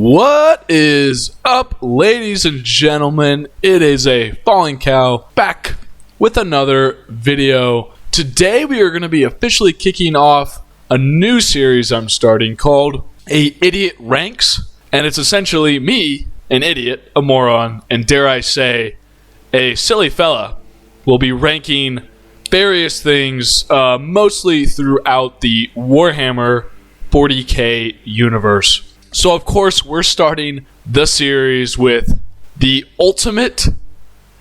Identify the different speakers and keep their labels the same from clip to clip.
Speaker 1: What is up, ladies and gentlemen? It is a Falling Cow back with another video. Today we are going to be officially kicking off a new series I'm starting called A Idiot Ranks, and it's essentially me, an idiot, a moron, and dare I say, a silly fella, will be ranking various things, mostly throughout the Warhammer 40k universe. So of course we're starting the series with the ultimate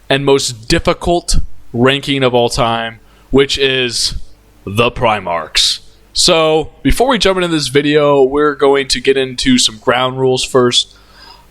Speaker 1: and most difficult ranking of all time, which is the Primarchs. So before we jump into this video, we're going to get into some ground rules first.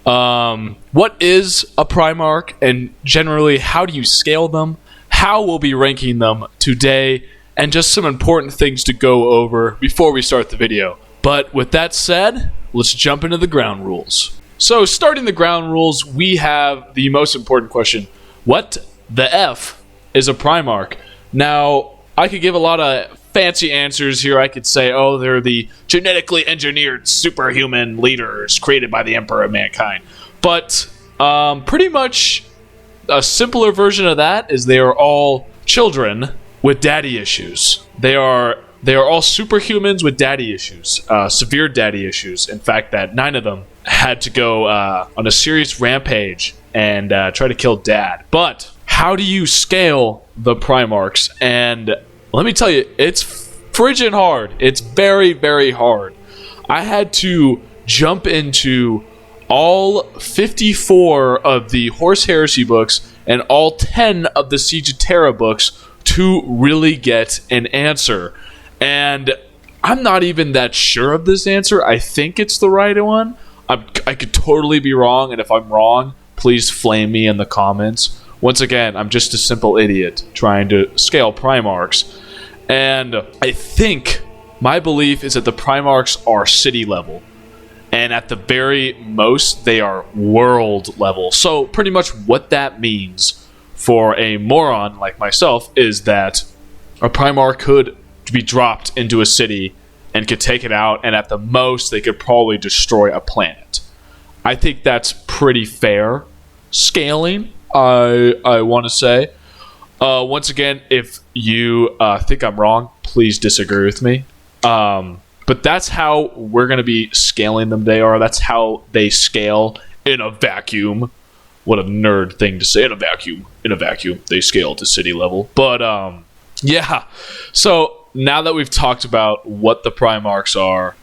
Speaker 1: What is a Primarch, and generally how do you scale them? How we'll be ranking them today, and just some important things to go over before we start the video. But with that said, let's jump into the ground rules. So starting the ground rules, we have the most important question. What the F is a Primarch? Now, I could give a lot of fancy answers here. I could say, oh, they're the genetically engineered superhuman leaders created by the Emperor of Mankind. But pretty much a simpler version of that is they are all children with daddy issues. They are all superhumans with daddy issues, severe daddy issues. In fact, that 9 of them had to go on a serious rampage and try to kill dad. But how do you scale the Primarchs? And let me tell you, it's frigid hard. It's very, very hard. I had to jump into all 54 of the Horus Heresy books and all 10 of the Siege of Terra books to really get an answer. And I'm not even that sure of this answer. I think it's the right one. I could totally be wrong, and if I'm wrong, please flame me in the comments. Once again, I'm just a simple idiot trying to scale Primarchs. And I think my belief is that the Primarchs are city level. And at the very most, they are world level. So pretty much what that means for a moron like myself is that a Primarch could be dropped into a city and could take it out, and at the most they could probably destroy a planet. I think that's pretty fair scaling, I want to say. Once again, if you think I'm wrong, please disagree with me. But that's how we're going to be scaling them. That's how they scale in a vacuum. What a nerd thing to say. In a vacuum, they scale to city level. But yeah, so now that we've talked about what the Primarchs are,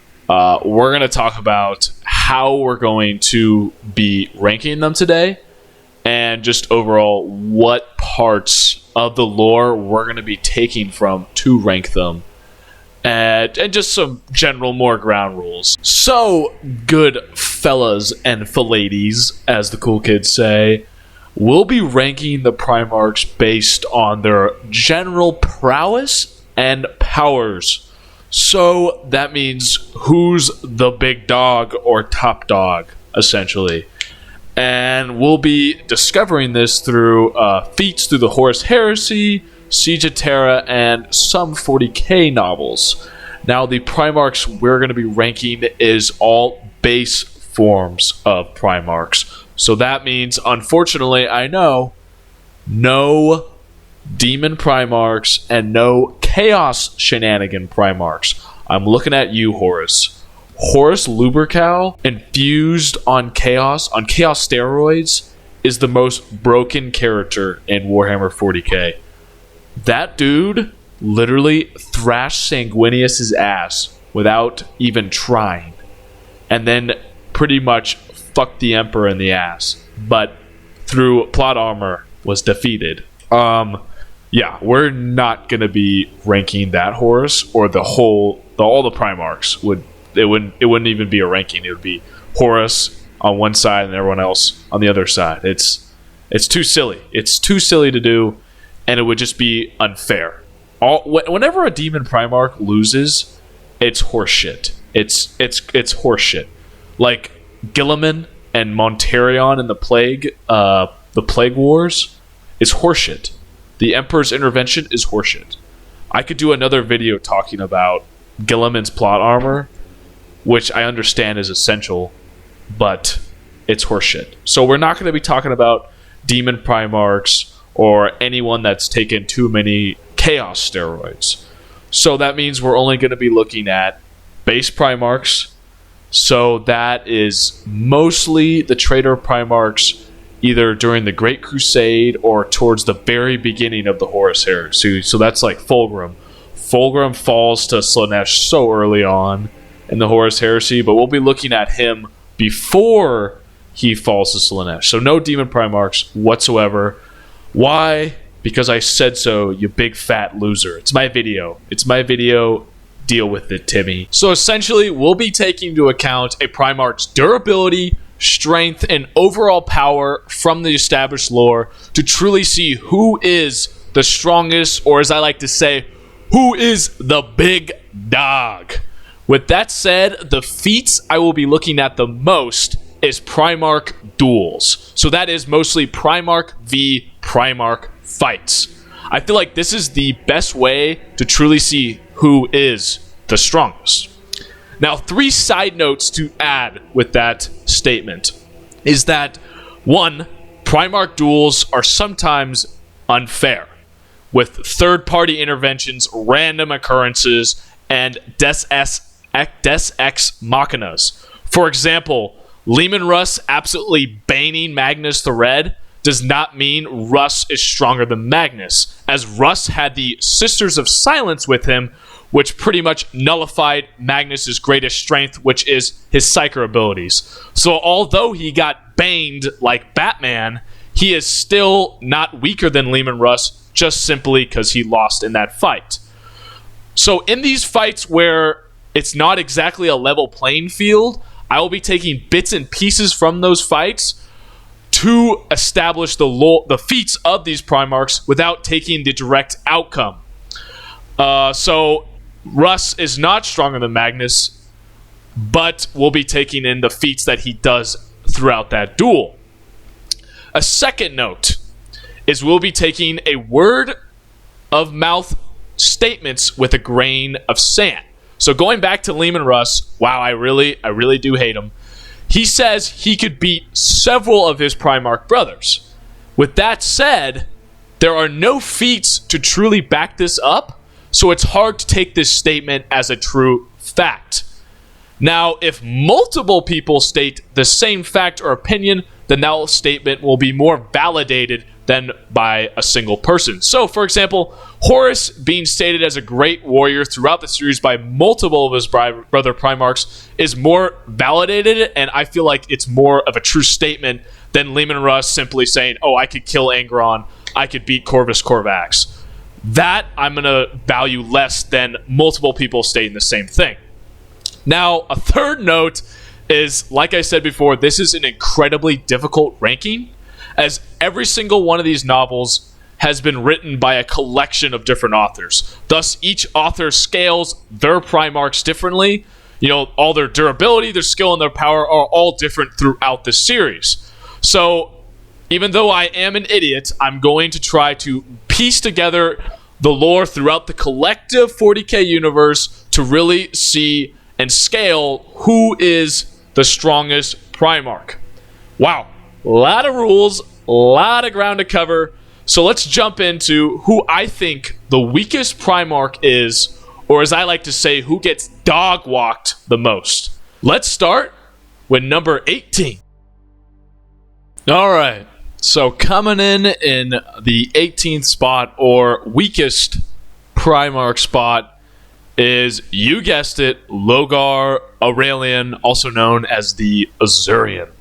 Speaker 1: we're going to talk about how we're going to be ranking them today, and just overall what parts of the lore we're going to be taking from to rank them, and just some general more ground rules. So, good fellas and filladies, as the cool kids say, we'll be ranking the Primarchs based on their general prowess and powers. So that means who's the big dog or top dog, essentially. And we'll be discovering this through feats through the Horus Heresy, Siege of Terra, and some 40k novels. Now, the Primarchs we're going to be ranking is all base forms of Primarchs. So that means, unfortunately, I know, no Demon Primarchs and no Chaos Shenanigan Primarchs. I'm looking at you, Horus. Horus Lubercal, infused on Chaos steroids, is the most broken character in Warhammer 40k. That dude literally thrashed Sanguinius's ass without even trying, and then pretty much fucked the Emperor in the ass, but through plot armor was defeated. Yeah, we're not gonna be ranking that Horus or all the Primarchs. It wouldn't even be a ranking. It would be Horus on one side and everyone else on the other side. It's too silly. It's too silly to do, and it would just be unfair. Whenever a Demon Primarch loses, it's horseshit. It's horseshit. Like Guilliman and Montarion in the Plague Wars is horseshit. The Emperor's intervention is horseshit. I could do another video talking about Guilliman's plot armor, which I understand is essential but it's horseshit. So we're not going to be talking about demon Primarchs or anyone that's taken too many chaos steroids. So that means we're only going to be looking at base Primarchs. So that is mostly the traitor Primarchs, either during the Great Crusade or towards the very beginning of the Horus Heresy. So that's like Fulgrim. Fulgrim falls to Slaanesh so early on in the Horus Heresy, but we'll be looking at him before he falls to Slaanesh. So no demon Primarchs whatsoever. Why? Because I said so, you big fat loser. It's my video. It's my video. Deal with it, Timmy. So essentially, we'll be taking into account a Primarch's durability, strength, and overall power from the established lore to truly see who is the strongest, or as I like to say, who is the big dog. With that said, the feats I will be looking at the most is Primarch duels. So that is mostly Primarch v Primarch fights. I feel like this is the best way to truly see who is the strongest. Now, 3 side notes to add with that statement is that 1, Primarch duels are sometimes unfair, with third-party interventions, random occurrences, and Deus Ex Machinas. For example, Leman Russ absolutely baning Magnus the Red does not mean Russ is stronger than Magnus, as Russ had the Sisters of Silence with him, which pretty much nullified Magnus's greatest strength, which is his Psyker abilities. So although he got baned like Batman, he is still not weaker than Leman Russ, just simply because he lost in that fight. So in these fights where it's not exactly a level playing field, I will be taking bits and pieces from those fights to establish the feats of these Primarchs without taking the direct outcome. So Russ is not stronger than Magnus, but we'll be taking in the feats that he does throughout that duel. A second note is we'll be taking a word of mouth statements with a grain of sand. So going back to Leman Russ, wow, I really do hate him. He says he could beat several of his Primarch brothers. With that said, there are no feats to truly back this up, so it's hard to take this statement as a true fact. Now, if multiple people state the same fact or opinion, then that statement will be more validated than by a single person. So, for example, Horus being stated as a great warrior throughout the series by multiple of his brother Primarchs is more validated, and I feel like it's more of a true statement than Leman Russ simply saying, oh, I could kill Angron, I could beat Corvus Corvax. That I'm going to value less than multiple people stating the same thing. Now, a third note is, like I said before, this is an incredibly difficult ranking, as every single one of these novels has been written by a collection of different authors. Thus, each author scales their Primarchs differently. You know, all their durability, their skill, and their power are all different throughout the series. So, even though I am an idiot, I'm going to try to piece together the lore throughout the collective 40k universe to really see and scale who is the strongest Primarch. Wow, a lot of rules, a lot of ground to cover. So let's jump into who I think the weakest Primarch is, or as I like to say, who gets dog walked the most. Let's start with number 18. All right. So coming in the 18th spot, or weakest Primarch spot, is, you guessed it, Logar Aurelian, also known as the Azurian.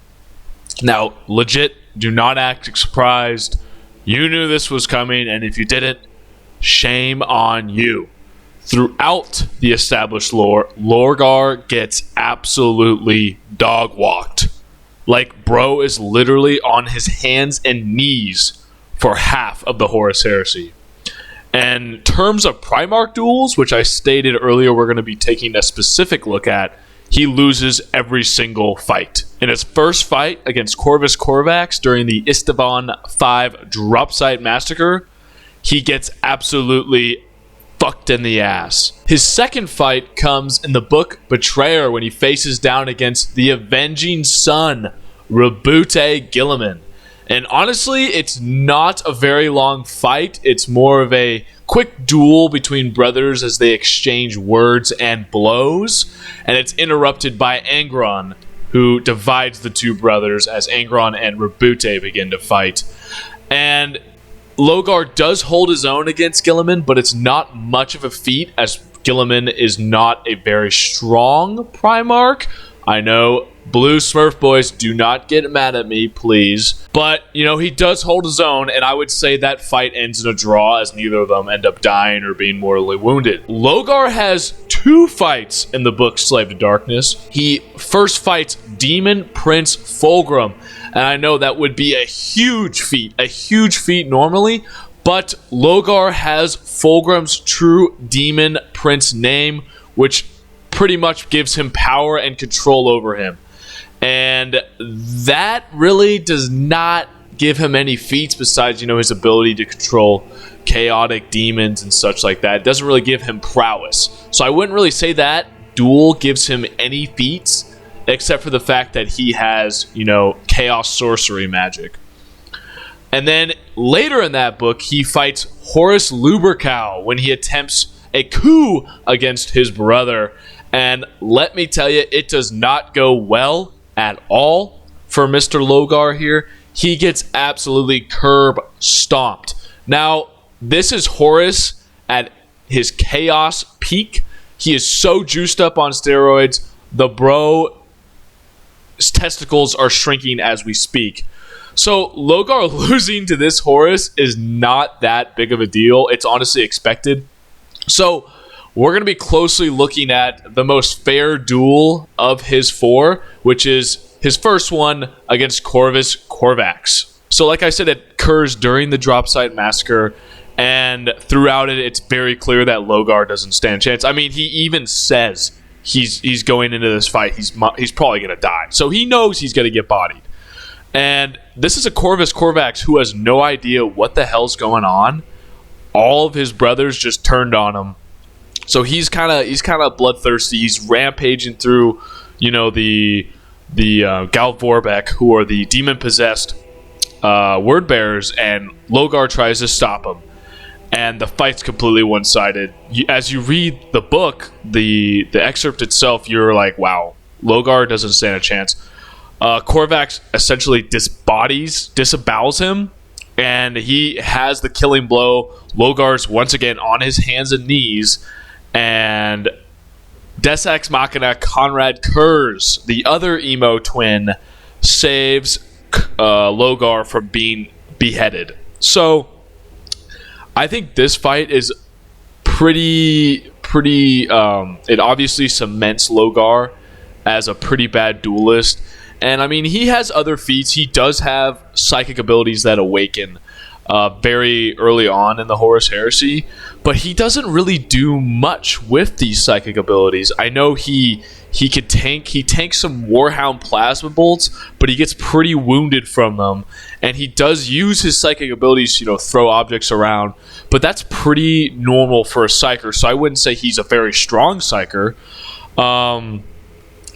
Speaker 1: Now, legit, do not act surprised. You knew this was coming, and if you didn't, shame on you. Throughout the established lore, Logar gets absolutely dog-walked. Like, bro is literally on his hands and knees for half of the Horus Heresy. And in terms of Primarch duels, which I stated earlier we're going to be taking a specific look at, he loses every single fight. In his first fight against Corvus Corvax during the Istvan 5 Dropsite Massacre, he gets absolutely fucked in the ass. His second fight comes in the book Betrayer when he faces down against the Avenging Sun, Rabute Gilliman. And honestly, it's not a very long fight. It's more of a quick duel between brothers as they exchange words and blows. And it's interrupted by Angron, who divides the two brothers as Angron and Rabute begin to fight. And Logar does hold his own against Gilliman, but it's not much of a feat as Gilliman is not a very strong Primarch. I know, Blue Smurf boys, do not get mad at me, please. But, you know, he does hold his own, and I would say that fight ends in a draw as neither of them end up dying or being mortally wounded. Logar has 2 fights in the book Slave to Darkness. He first fights Demon Prince Fulgrim, and I know that would be a huge feat normally, but Logar has Fulgrim's true Demon Prince name, which pretty much gives him power and control over him. And that really does not give him any feats besides, you know, his ability to control chaotic demons and such like that. It doesn't really give him prowess. So I wouldn't really say that duel gives him any feats, except for the fact that he has, you know, chaos sorcery magic. And then later in that book, he fights Horus Lubercal when he attempts a coup against his brother. And let me tell you, it does not go well at all for Mr. Logar here. He gets absolutely curb stomped. Now, this is Horus at his chaos peak. He is so juiced up on steroids. The bro's testicles are shrinking as we speak. So Logar losing to this Horus is not that big of a deal. It's honestly expected. So we're going to be closely looking at the most fair duel of his 4, which is his first one against Corvus Corvax. So like I said, it occurs during the Drop Site Massacre, and throughout it, it's very clear that Logar doesn't stand a chance. I mean, he even says he's going into this fight, he's probably going to die. So he knows he's going to get bodied. And this is a Corvus Corvax who has no idea what the hell's going on. All of his brothers just turned on him. So he's kind of bloodthirsty. He's rampaging through, you know, the Galvorbeck, who are the demon-possessed word bearers, and Logar tries to stop him. And the fight's completely one-sided. As you read the book, the excerpt itself, you're like, wow, Logar doesn't stand a chance. Corvax essentially disavows him, and he has the killing blow. Logar's once again on his hands and knees, and Deus Ex Machina Conrad Kurz, the other emo twin, saves Logar from being beheaded. So I think this fight is pretty it obviously cements Logar as a pretty bad duelist. And I mean, he has other feats. He does have psychic abilities that awaken very early on in the Horus Heresy, but he doesn't really do much with these psychic abilities. I know he tanks some Warhound plasma bolts, but he gets pretty wounded from them, and he does use his psychic abilities to, you know, throw objects around, but that's pretty normal for a psyker, so I wouldn't say he's a very strong psyker.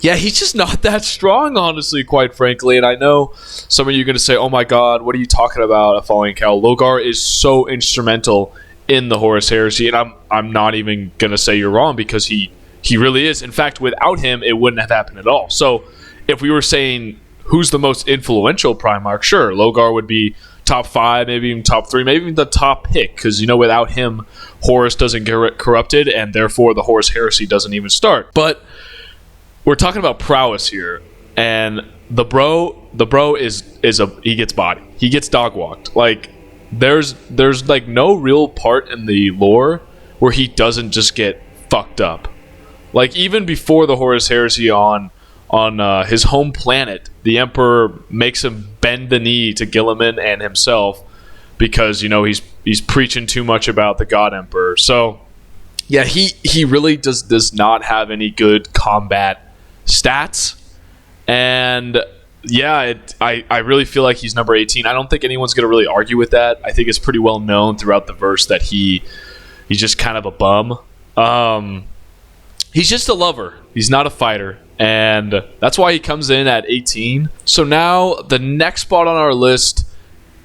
Speaker 1: Yeah, he's just not that strong, honestly, quite frankly. And I know some of you are going to say, oh my god, what are you talking about, a falling cow? Logar is so instrumental in the Horus Heresy, and I'm not even going to say you're wrong, because he really is. In fact, without him, it wouldn't have happened at all. So if we were saying who's the most influential Primarch, sure, Logar would be top 5, maybe even top 3, maybe even the top pick, because, you know, without him, Horus doesn't get corrupted, and therefore the Horus Heresy doesn't even start. But we're talking about prowess here, and the bro he gets bodied. He gets dog walked. Like there's like no real part in the lore where he doesn't just get fucked up. Like even before the Horus Heresy on his home planet, the Emperor makes him bend the knee to Gilliman and himself because, you know, he's preaching too much about the God Emperor. So yeah, he really does not have any good combat stats, and yeah, I really feel like he's number 18. I don't think anyone's going to really argue with that. I think it's pretty well known throughout the verse that he He's just kind of a bum. He's just a lover. He's not a fighter. And that's why he comes in at 18. So now the next spot on our list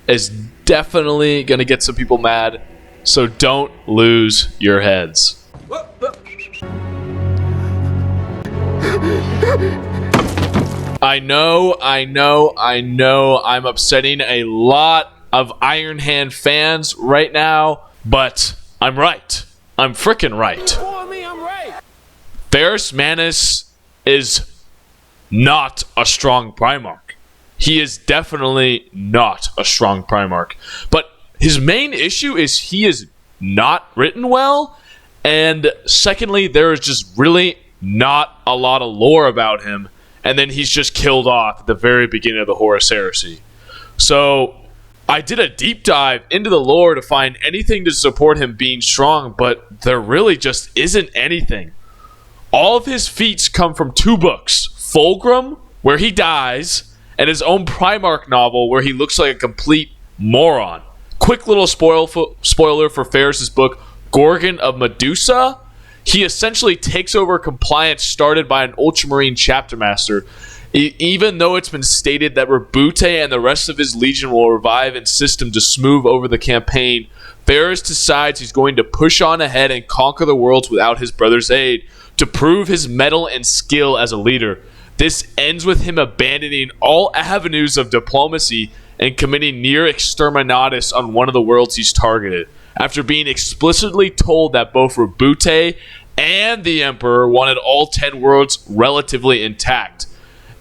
Speaker 1: is definitely going to get some people mad. So don't lose your heads. I know I'm upsetting a lot of Iron Hand fans right now, but I'm right. I'm freaking right. Ferrus Manus is not a strong Primarch. He is definitely not a strong Primarch. But his main issue is he is not written well, and secondly, there is just really not a lot of lore about him, and then he's just killed off at the very beginning of the Horus Heresy. So I did a deep dive into the lore to find anything to support him being strong, but there really just isn't anything. All of his feats come from two books, Fulgrim, where he dies, and his own Primarch novel, where he looks like a complete moron. Quick little spoiler for Ferrus's book, Gorgon of Medusa. He essentially takes over compliance started by an Ultramarine chapter master. Even though it's been stated that Rabute and the rest of his legion will revive and system to smooth over the campaign, Ferrus decides he's going to push on ahead and conquer the worlds without his brother's aid to prove his mettle and skill as a leader. This ends with him abandoning all avenues of diplomacy and committing near exterminatus on one of the worlds he's targeted, after being explicitly told that both Rabute and the Emperor wanted all 10 worlds relatively intact.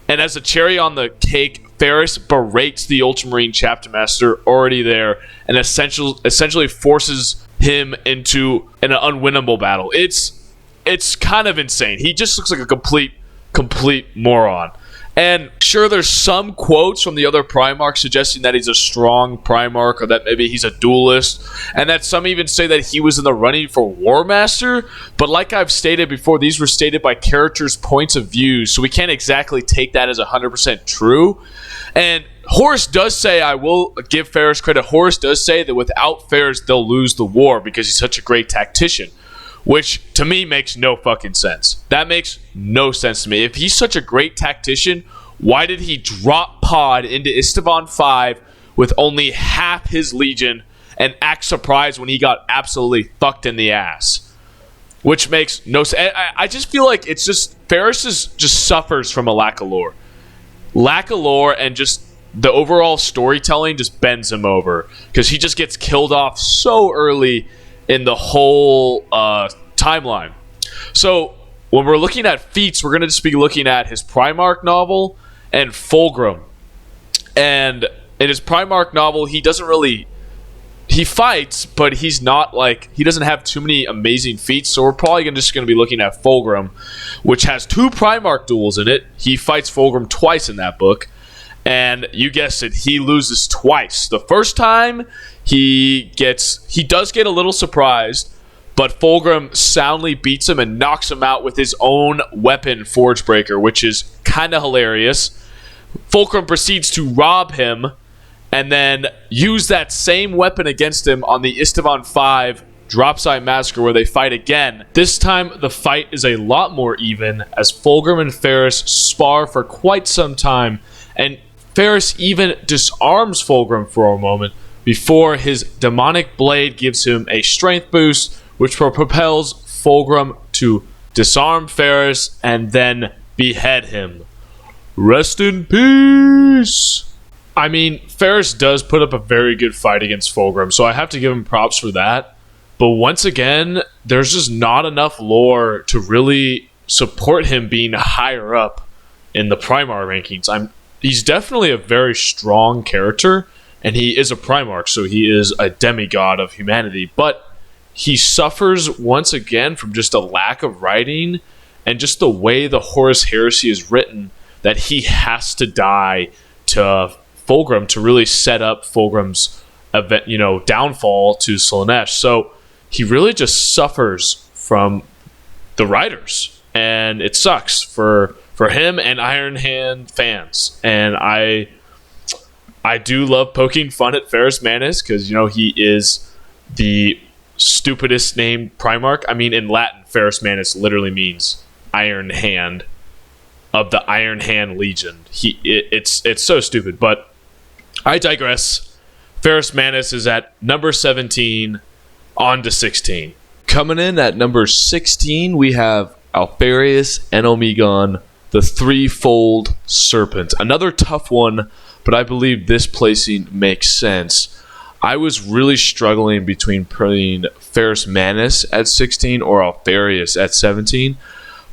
Speaker 1: And as a cherry on the cake, Ferrus berates the Ultramarine chapter master already there and essentially forces him into an unwinnable battle. It's kind of insane. He just looks like a complete moron. And sure, there's some quotes from the other Primarchs suggesting that he's a strong Primarch or that maybe he's a duelist, and that some even say that he was in the running for War Master. But like I've stated before, these were stated by characters' points of view, so we can't exactly take that as 100% true. And Horus does say, I will give Ferrus credit, Horus does say that without Ferrus, they'll lose the war because he's such a great tactician. Which, to me, makes no fucking sense. That makes no sense to me. If he's such a great tactician, why did he drop Pod into Esteban 5 with only half his legion and act surprised when he got absolutely fucked in the ass? Which makes no sense. I just feel like it's just... Ferrus just suffers from a lack of lore. Lack of lore and just the overall storytelling just bends him over. Because he just gets killed off so early in the whole timeline. So when we're looking at feats, we're going to just be looking at his Primarch novel and Fulgrim. And in his Primarch novel, he fights, but he's not like, he doesn't have too many amazing feats. So we're probably just going to be looking at Fulgrim, which has 2 Primarch duels in it. He fights Fulgrim twice in that book. And you guessed it, he loses twice. The first time, he does get a little surprised, but Fulgrim soundly beats him and knocks him out with his own weapon, Forgebreaker, which is kind of hilarious. Fulgrim proceeds to rob him and then use that same weapon against him on the Esteban 5 Dropside Massacre, where they fight again. This time, the fight is a lot more even, as Fulgrim and Ferrus spar for quite some time, and Ferrus even disarms Fulgrim for a moment before his demonic blade gives him a strength boost, which propels Fulgrim to disarm Ferrus and then behead him. Rest in peace! I mean, Ferrus does put up a very good fight against Fulgrim, so I have to give him props for that. But once again, there's just not enough lore to really support him being higher up in the Primarch rankings. He's definitely a very strong character, and he is a Primarch, so he is a demigod of humanity. But he suffers once again from just a lack of writing and just the way the Horus Heresy is written, that he has to die to Fulgrim to really set up Fulgrim's event, downfall to Slaanesh. So he really just suffers from the writers, and it sucks for him and Iron Hand fans. And I do love poking fun at Ferrus Manus because he is the
Speaker 2: stupidest named Primarch. I mean, in Latin, Ferrus Manus literally means Iron Hand, of the Iron Hand Legion. It's so stupid, but I digress. Ferrus Manus is at number 17, on to 16.
Speaker 1: Coming in at number 16, we have Alfarius and Omegon, the threefold serpent. Another tough one, but I believe this placing makes sense. I was really struggling between putting Ferrus Manus at 16 or Alfarius at 17,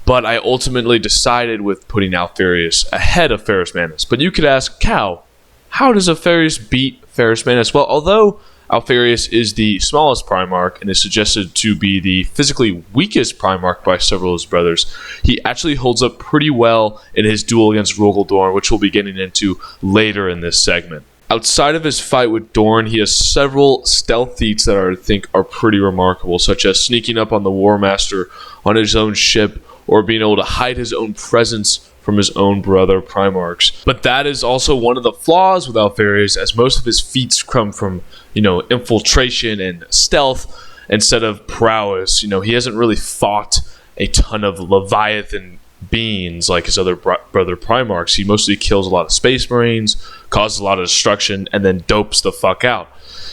Speaker 1: but I ultimately decided with putting Alfarius ahead of Ferrus Manus. But you could ask, Cal, how does Alfarius beat Ferrus Manus? Well, although Alfarius is the smallest Primarch and is suggested to be the physically weakest Primarch by several of his brothers, he actually holds up pretty well in his duel against Rogel Dorn, which we'll be getting into later in this segment. Outside of his fight with Dorn, he has several stealth feats that I think are pretty remarkable, such as sneaking up on the War Master on his own ship, or being able to hide his own presence from his own brother Primarchs. But that is also one of the flaws with Alfarius, as most of his feats come from, infiltration and stealth instead of prowess. He hasn't really fought a ton of Leviathan beings like his other brother Primarchs. He mostly kills a lot of Space Marines, causes a lot of destruction, and then dopes the fuck out.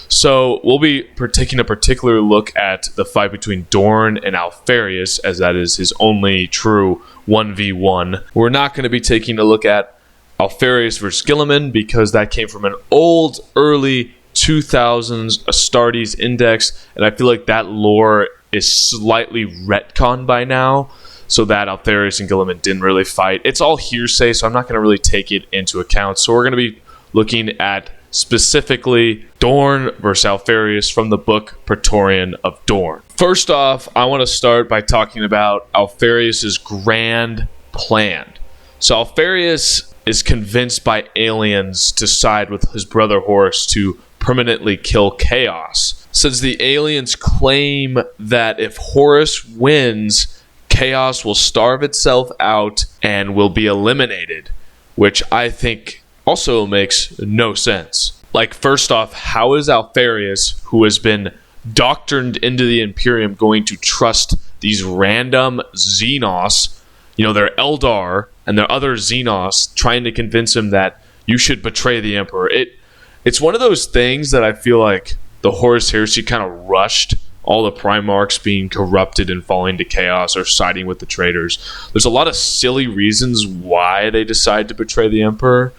Speaker 1: So we'll be taking a particular look at the fight between Dorn and Alfarius, as that is his only true 1v1. We're not going to be taking a look at Alfarius versus Guilliman, because that came from an old, early 2000s Astartes index, and I feel like that lore is slightly retconned by now, so that Alfarius and Guilliman didn't really fight. It's all hearsay, so I'm not going to really take it into account. So we're going to be looking at specifically Dorn versus Alfarius from the book Praetorian of Dorn. First off, I want to start by talking about Alfarius's grand plan. So Alfarius is convinced by aliens to side with his brother Horus to permanently kill Chaos, since the aliens claim that if Horus wins, Chaos will starve itself out and will be eliminated, which I think also makes no sense. Like, first off, how is Alfarius, who has been doctrined into the Imperium, going to trust these random Xenos, they're Eldar and their other Xenos, trying to convince him that you should betray the Emperor? It's one of those things that I feel like the Horus Heresy kind of rushed all the Primarchs being corrupted and falling to chaos or siding with the traitors. There's a lot of silly reasons why they decide to betray the Emperor,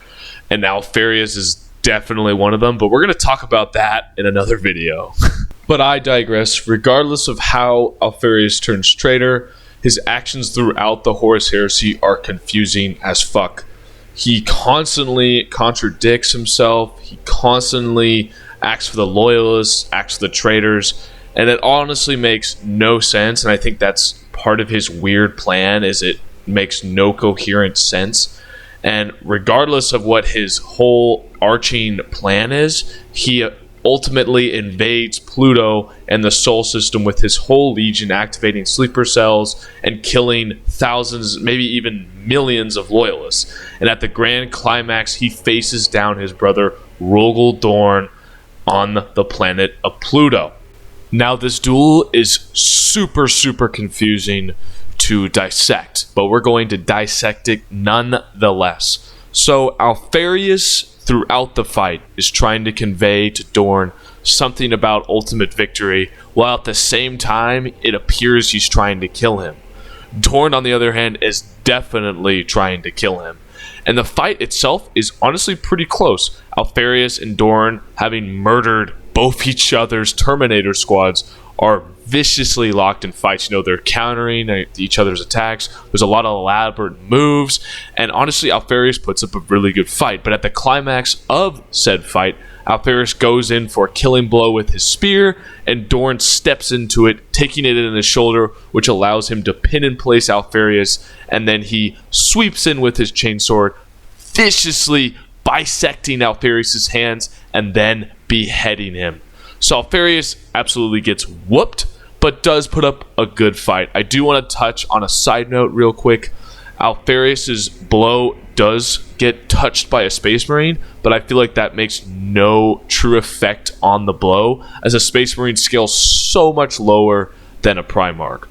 Speaker 1: and Alfarius is definitely one of them, but we're going to talk about that in another video. But I digress. Regardless of how Alfarius turns traitor, his actions throughout the Horus Heresy are confusing as fuck. He constantly contradicts himself. He constantly acts for the loyalists, acts for the traitors, and it honestly makes no sense. And I think that's part of his weird plan, is it makes no coherent sense. And regardless of what his whole arching plan is, he ultimately invades Pluto and the Sol system with his whole legion, activating sleeper cells and killing thousands, maybe even millions of loyalists. And at the grand climax, he faces down his brother Rogel Dorn on the planet of Pluto. Now, this duel is super confusing to dissect, but we're going to dissect it nonetheless. So Alfarius, throughout the fight, is trying to convey to Dorn something about ultimate victory, while at the same time it appears he's trying to kill him. Dorn, on the other hand, is definitely trying to kill him, and the fight itself is honestly pretty close. Alfarius and Dorn, having murdered both each other's Terminator squads, are viciously locked in fights. They're countering each other's attacks. There's a lot of elaborate moves, and honestly, Alfarius puts up a really good fight. But at the climax of said fight, Alfarius goes in for a killing blow with his spear, and Dorn steps into it, taking it in his shoulder, which allows him to pin in place Alfarius, and then he sweeps in with his chainsword, viciously bisecting Alfarius' hands and then beheading him. So Alfarius absolutely gets whooped, but does put up a good fight. I do want to touch on a side note real quick. Alfarius' blow
Speaker 2: does get touched by a Space Marine, but I feel like that makes no true effect on the blow, as a Space Marine scales so much lower than a Primarch.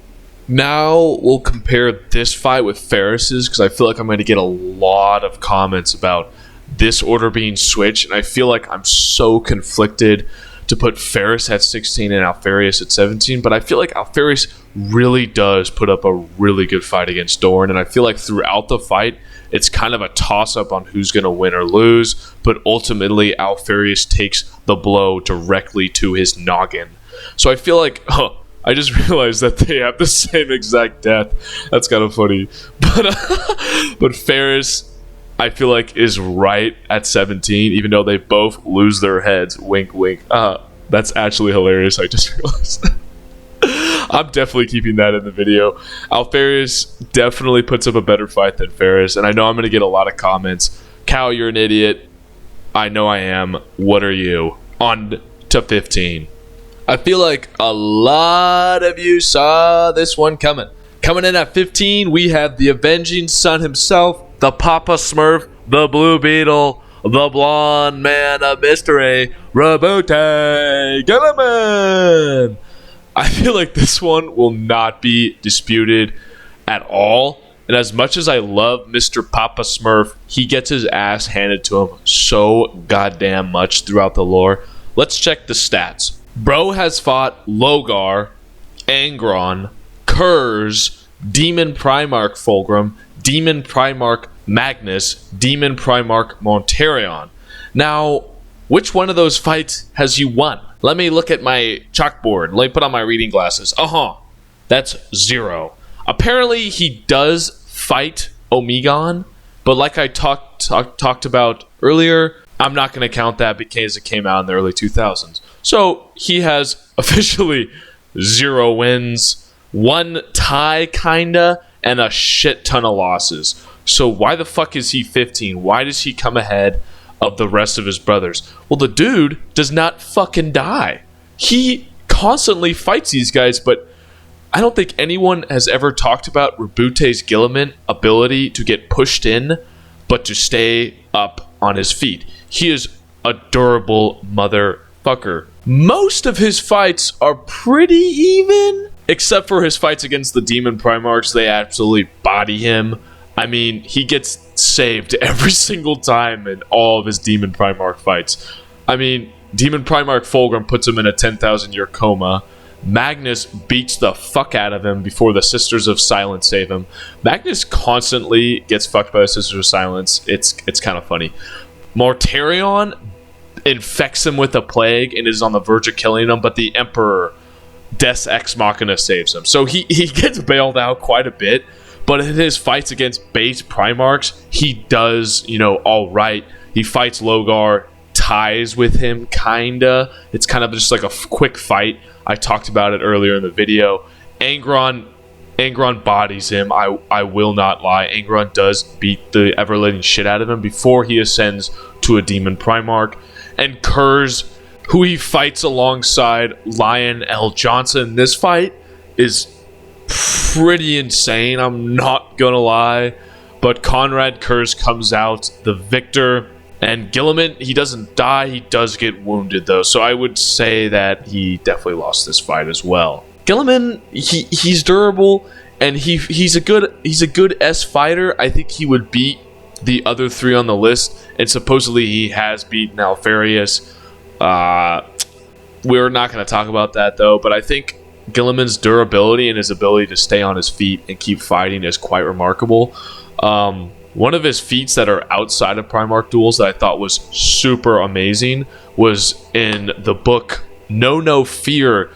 Speaker 2: Now we'll compare this fight with Ferris's, because I feel like I'm going to get a lot of comments about this order being switched, and I feel like I'm so conflicted to put Ferris at 16 and Alfarius at 17, but I feel like Alfarius really does put up a really good fight against Dorn, and I feel like throughout the fight it's kind of a toss-up on who's going to win or lose, but ultimately Alfarius takes the blow directly to his noggin. So I feel like, I just realized that they have the same exact death. That's kind of funny. But Ferris, I feel like, is right at 17, even though they both lose their heads. Wink, wink. That's actually hilarious. I just realized that. I'm definitely keeping that in the video. Alfarius definitely puts up a better fight than Ferris, and I know I'm going to get a lot of comments. Cal, you're an idiot. I know I am. What are you? On to 15. I feel like a lot of you saw this one coming. Coming in at 15, we have the Avenging Sun himself, the Papa Smurf, the Blue Beetle, the Blonde Man of Mystery, Rabute Gilliman. I feel like this one will not be disputed at all. And as much as I love Mr. Papa Smurf, he gets his ass handed to him so goddamn much throughout the lore. Let's check the stats. Bro has fought Logar, Angron, Kurz, Demon Primarch Fulgrim, Demon Primarch Magnus, Demon Primarch Montarion. Now, which one of those fights has you won? Let me look at my chalkboard. Let me put on my reading glasses. That's 0. Apparently, he does fight Omegon, but like I talked about earlier, I'm not going to count that because it came out in the early 2000s. So he has officially 0 wins, 1 tie kinda, and a shit ton of losses. So why the fuck is he 15? Why does he come ahead of the rest of his brothers? Well, the dude does not fucking die. He constantly fights these guys, but I don't think anyone has ever talked about Rabute's Gilliman ability to get pushed in, but to stay up on his feet. He is a durable motherfucker. Most of his fights are pretty even, except for his fights against the Demon Primarchs. They absolutely body him. I mean, he gets saved every single time in all of his Demon Primarch fights. I mean, Demon Primarch Fulgrim puts him in a 10,000-year coma. Magnus beats the fuck out of him before the Sisters of Silence save him. Magnus constantly gets fucked by the Sisters of Silence. It's kind of funny. Mortarion infects him with a plague and is on the verge of killing him, but the Emperor, Deus Ex Machina, saves him. So he gets bailed out quite a bit, but in his fights against base Primarchs, he does, all right. He fights Logar, ties with him, kinda. It's kind of just like a quick fight. I talked about it earlier in the video. Angron bodies him. I will not lie. Angron does beat the ever-living shit out of him before he ascends to a Demon Primarch. And Kurz, who he fights alongside Lion L. Johnson. This fight is pretty insane, I'm not gonna lie. But Conrad Kurz comes out the victor. And Gilliman, he doesn't die, he does get wounded though. So I would say that he definitely lost this fight as well. Gilliman, he's durable and he's a good S fighter. I think he would beat the other 3 on the list, and supposedly he has beaten Alfarius. We're not going to talk about that though, but I think Gilliman's durability and his ability to stay on his feet and keep fighting is quite remarkable. One of his feats that are outside of Primarch duels that I thought was super amazing was in the book No Fear.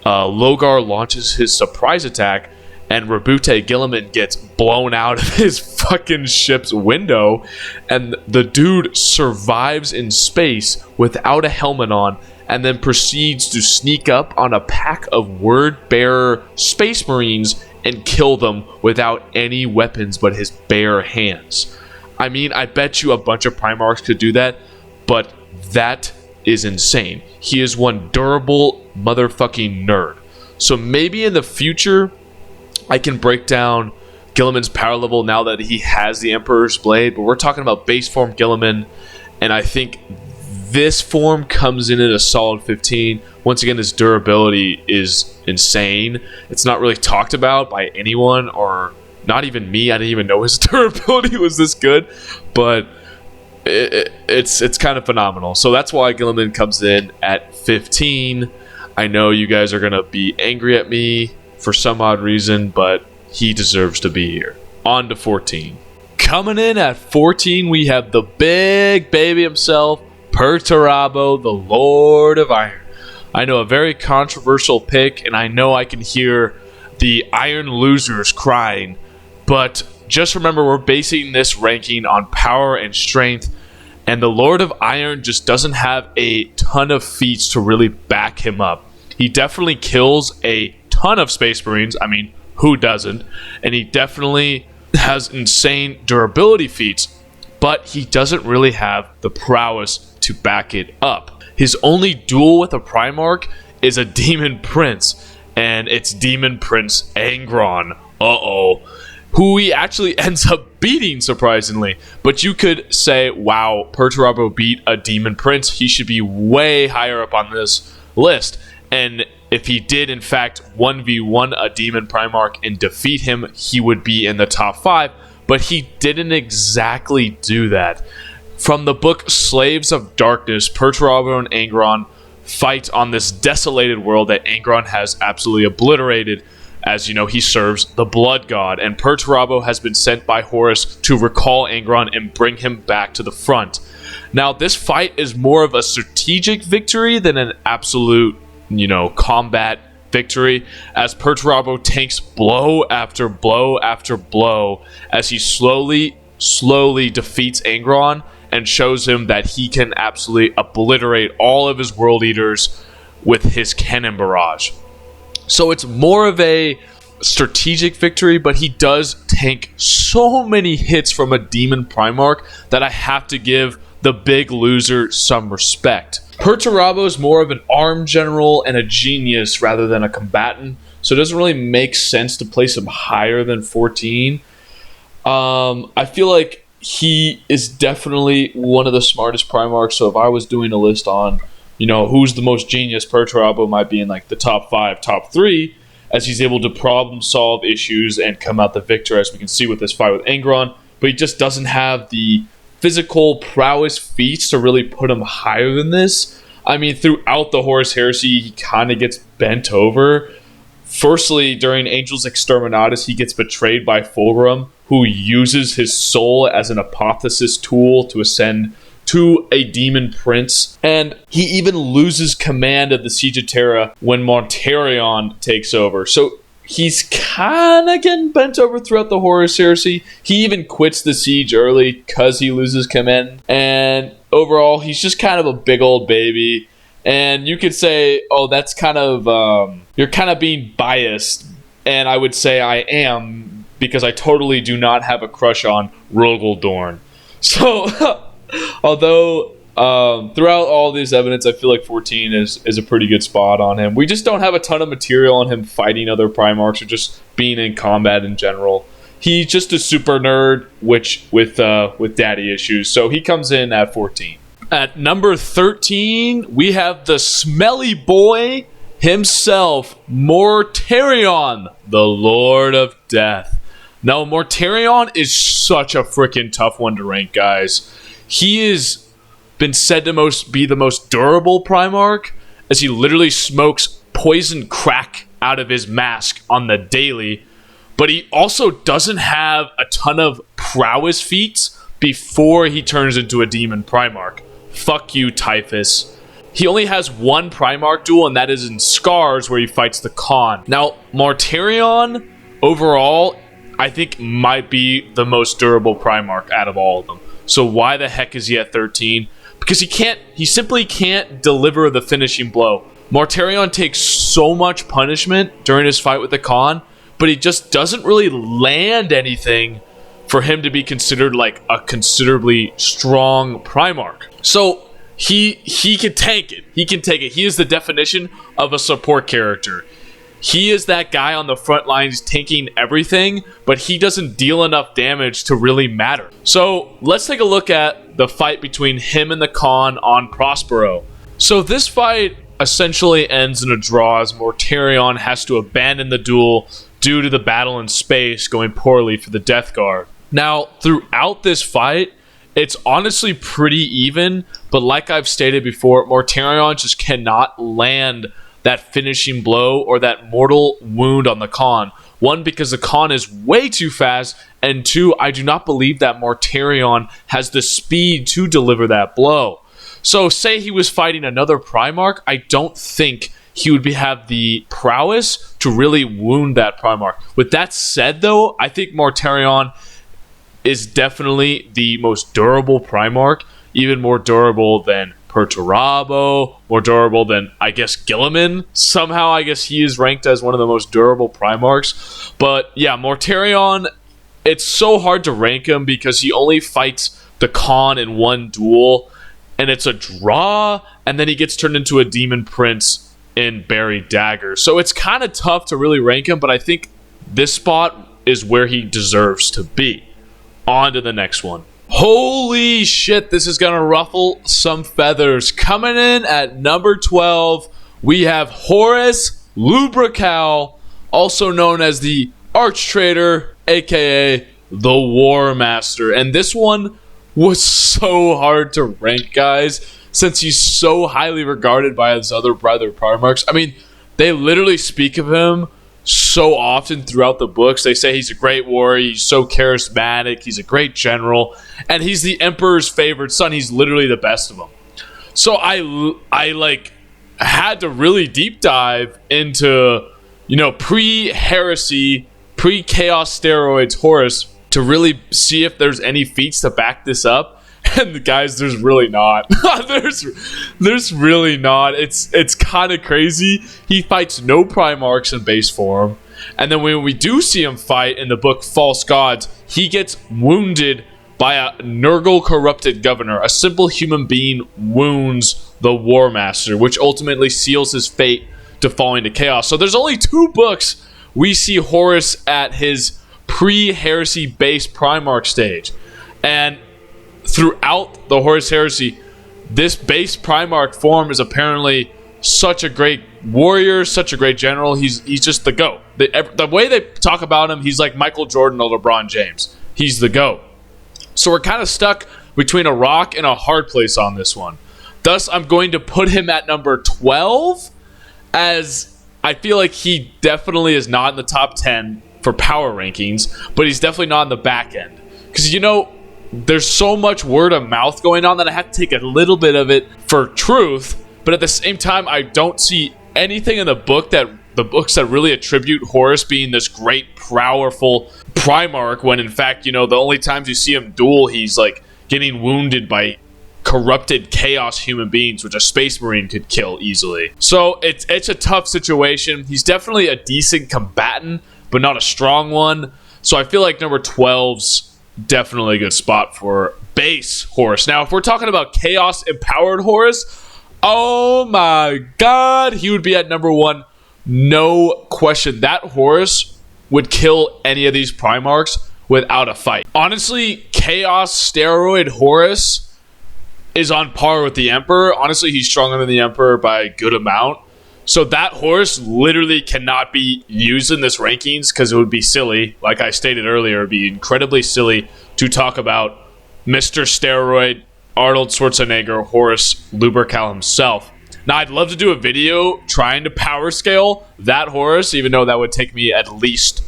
Speaker 2: Logar launches his surprise attack and Rabute Gilliman gets blown out of his fucking ship's window, and the dude survives in space without a helmet on and then proceeds to sneak up on a pack of word-bearer space marines and kill them without any weapons but his bare hands. I mean, I bet you a bunch of Primarchs could do that, but that is insane. He is one durable motherfucking nerd. So maybe in the future, I can break down Guilliman's power level now that he has the Emperor's Blade, but we're talking about base form Guilliman, and I think this form comes in at a solid 15. Once again, his durability is insane. It's not really talked about by anyone, or not even me. I didn't even know his durability was this good, but it's kind of phenomenal. So that's why Guilliman comes in at 15. I know you guys are going to be angry at me for some odd reason, but he deserves to be here. On to 14. Coming in at 14, we have the big baby himself, Perturabo, the Lord of Iron. I know, a very controversial pick, and I know I can hear the Iron losers crying, but just remember, we're basing this ranking on power and strength, and the Lord of Iron just doesn't have a ton of feats to really back him up. He definitely kills a ton of Space Marines. I mean, who doesn't? And he definitely has insane durability feats, but he doesn't really have the prowess to back it up. His only duel with a Primarch is a Demon Prince, and it's Demon Prince Angron. Who he actually ends up beating, surprisingly. But you could say, wow, Perturabo beat a Demon Prince. He should be way higher up on this list. And if he did, in fact, 1v1 a Demon Primarch and defeat him, he would be in the top 5. But he didn't exactly do that. From the book Slaves of Darkness, Perturabo and Angron fight on this desolated world that Angron has absolutely obliterated. As you know, he serves the Blood God, and Perturabo has been sent by Horus to recall Angron and bring him back to the front. Now, this fight is more of a strategic victory than an absolute, combat victory, as Perturabo tanks blow after blow after blow as he slowly defeats Angron and shows him that he can absolutely obliterate all of his World Eaters with his cannon barrage. So it's more of a strategic victory, but he does tank so many hits from a Demon Primarch that I have to give the big loser some respect. Perturabo is more of an armed general and a genius rather than a combatant, so it doesn't really make sense to place him higher than 14. I feel like he is definitely one of the smartest Primarchs, so if I was doing a list on who's the most genius, Perturabo might be in like the top 5, top 3, as he's able to problem solve issues and come out the victor, as we can see with this fight with Angron. But he just doesn't have the physical prowess feats to really put him higher than this. I mean, throughout the Horus Heresy, he kind of gets bent over. Firstly, during Angel's Exterminatus, he gets betrayed by Fulgrim, who uses his soul as an apotheosis tool to ascend to a Demon Prince, and he even loses command of the Siege of Terra when Mortarion takes over. So he's kind of getting bent over throughout the Horus Heresy. He even quits the siege early because he loses command, and overall he's just kind of a big old baby. And you could say, oh, that's kind of you're kind of being biased, and I would say I am, because I totally do not have a crush on Rogel Dorn. So although throughout all this evidence, I feel like 14 is a pretty good spot on him. We just don't have a ton of material on him fighting other Primarchs or just being in combat in general. He's just a super nerd, which with daddy issues. So he comes in at 14. At number 13, we have the smelly boy himself, Mortarion, the Lord of Death. Now, Mortarion is such a freaking tough one to rank, guys. He has been said to be the most durable Primarch, as he literally smokes poison crack out of his mask on the daily, but he also doesn't have a ton of prowess feats before he turns into a Demon Primarch. Fuck you, Typhus. He only has one Primarch duel, and that is in Scars, where he fights the Khan. Now, Mortarion, overall, I think might be the most durable Primarch out of all of them. So why the heck is he at 13? Because he simply can't deliver the finishing blow. Mortarion takes so much punishment during his fight with the Khan, but he just doesn't really land anything for him to be considered like a considerably strong Primarch. So he can tank it. He can take it. He is the definition of a support character. he is that guy on the front lines tanking everything, but he doesn't deal enough damage to really matter. So let's take a look at the fight between him and the Khan on Prospero. So this fight essentially ends in a draw as Mortarion has to abandon the duel due to the battle in space going poorly for the Death Guard. Now, throughout this fight, it's honestly pretty even, but like I've stated before, Mortarion just cannot land that finishing blow or that mortal wound on the Khan. One, because the Khan is way too fast, and two, I do not believe that Mortarion has the speed to deliver that blow. So say he was fighting another Primarch, I don't think he would have the prowess to really wound that Primarch. With that said though, I think Mortarion is definitely the most durable Primarch, even more durable than Perturabo, more durable than, I guess, Guilliman. Somehow, I guess he is ranked as one of the most durable Primarchs. But yeah, Mortarion, it's so hard to rank him because he only fights the Khan in one duel, and it's a draw, and then he gets turned into a Demon Prince in Buried Dagger. So it's kind of tough to really rank him, but I think this spot is where he deserves to be. On to the next one. Holy shit, this is gonna ruffle some feathers. Coming in at number 12, we have Horus Lubrical, also known as the Arch Trader, aka the War Master. And this one was so hard to rank, guys, since he's so highly regarded by his other brother Primarchs. I mean, they literally speak of him so often throughout the books. They say he's a great warrior, he's so charismatic, he's a great general, and he's the Emperor's favorite son. He's literally the best of them. So I like had to really deep dive into, you know, pre-heresy, pre-chaos steroids Horus to really see if there's any feats to back this up. And guys, there's really not. there's really not. It's kind of crazy. He fights no Primarchs in base form, and then when we do see him fight in the book False Gods, he gets wounded by a Nurgle corrupted governor. A simple human being wounds the War Master, which ultimately seals his fate to fall into chaos. So there's only 2 books we see Horus at his pre-heresy base Primarch stage, and throughout the Horus Heresy, this base Primarch form is apparently such a great warrior, such a great general. He's just the GOAT. The way they talk about him, he's like Michael Jordan or LeBron James. He's the GOAT. So we're kind of stuck between a rock and a hard place on this one. Thus, I'm going to put him at number 12, as I feel like he definitely is not in the top 10 for power rankings, but he's definitely not in the back end. Because, you know, there's so much word of mouth going on that I have to take a little bit of it for truth, but at the same time, I don't see anything in the books that really attribute Horus being this great, powerful Primarch, when in fact, you know, the only times you see him duel, he's like getting wounded by corrupted chaos human beings, which a Space Marine could kill easily. So it's a tough situation. He's definitely a decent combatant, but not a strong one. So I feel like number 12's definitely a good spot for base Horus. Now, if we're talking about chaos empowered Horus, oh my god, he would be at number 1, no question. That Horus would kill any of these Primarchs without a fight. Honestly, chaos steroid Horus is on par with the Emperor. Honestly, he's stronger than the Emperor by a good amount. So that Horus literally cannot be used in this rankings because it would be silly. Like I stated earlier, it would be incredibly silly to talk about Mr. Steroid, Arnold Schwarzenegger, Horus Lubrical himself. Now, I'd love to do a video trying to power scale that Horus, even though that would take me at least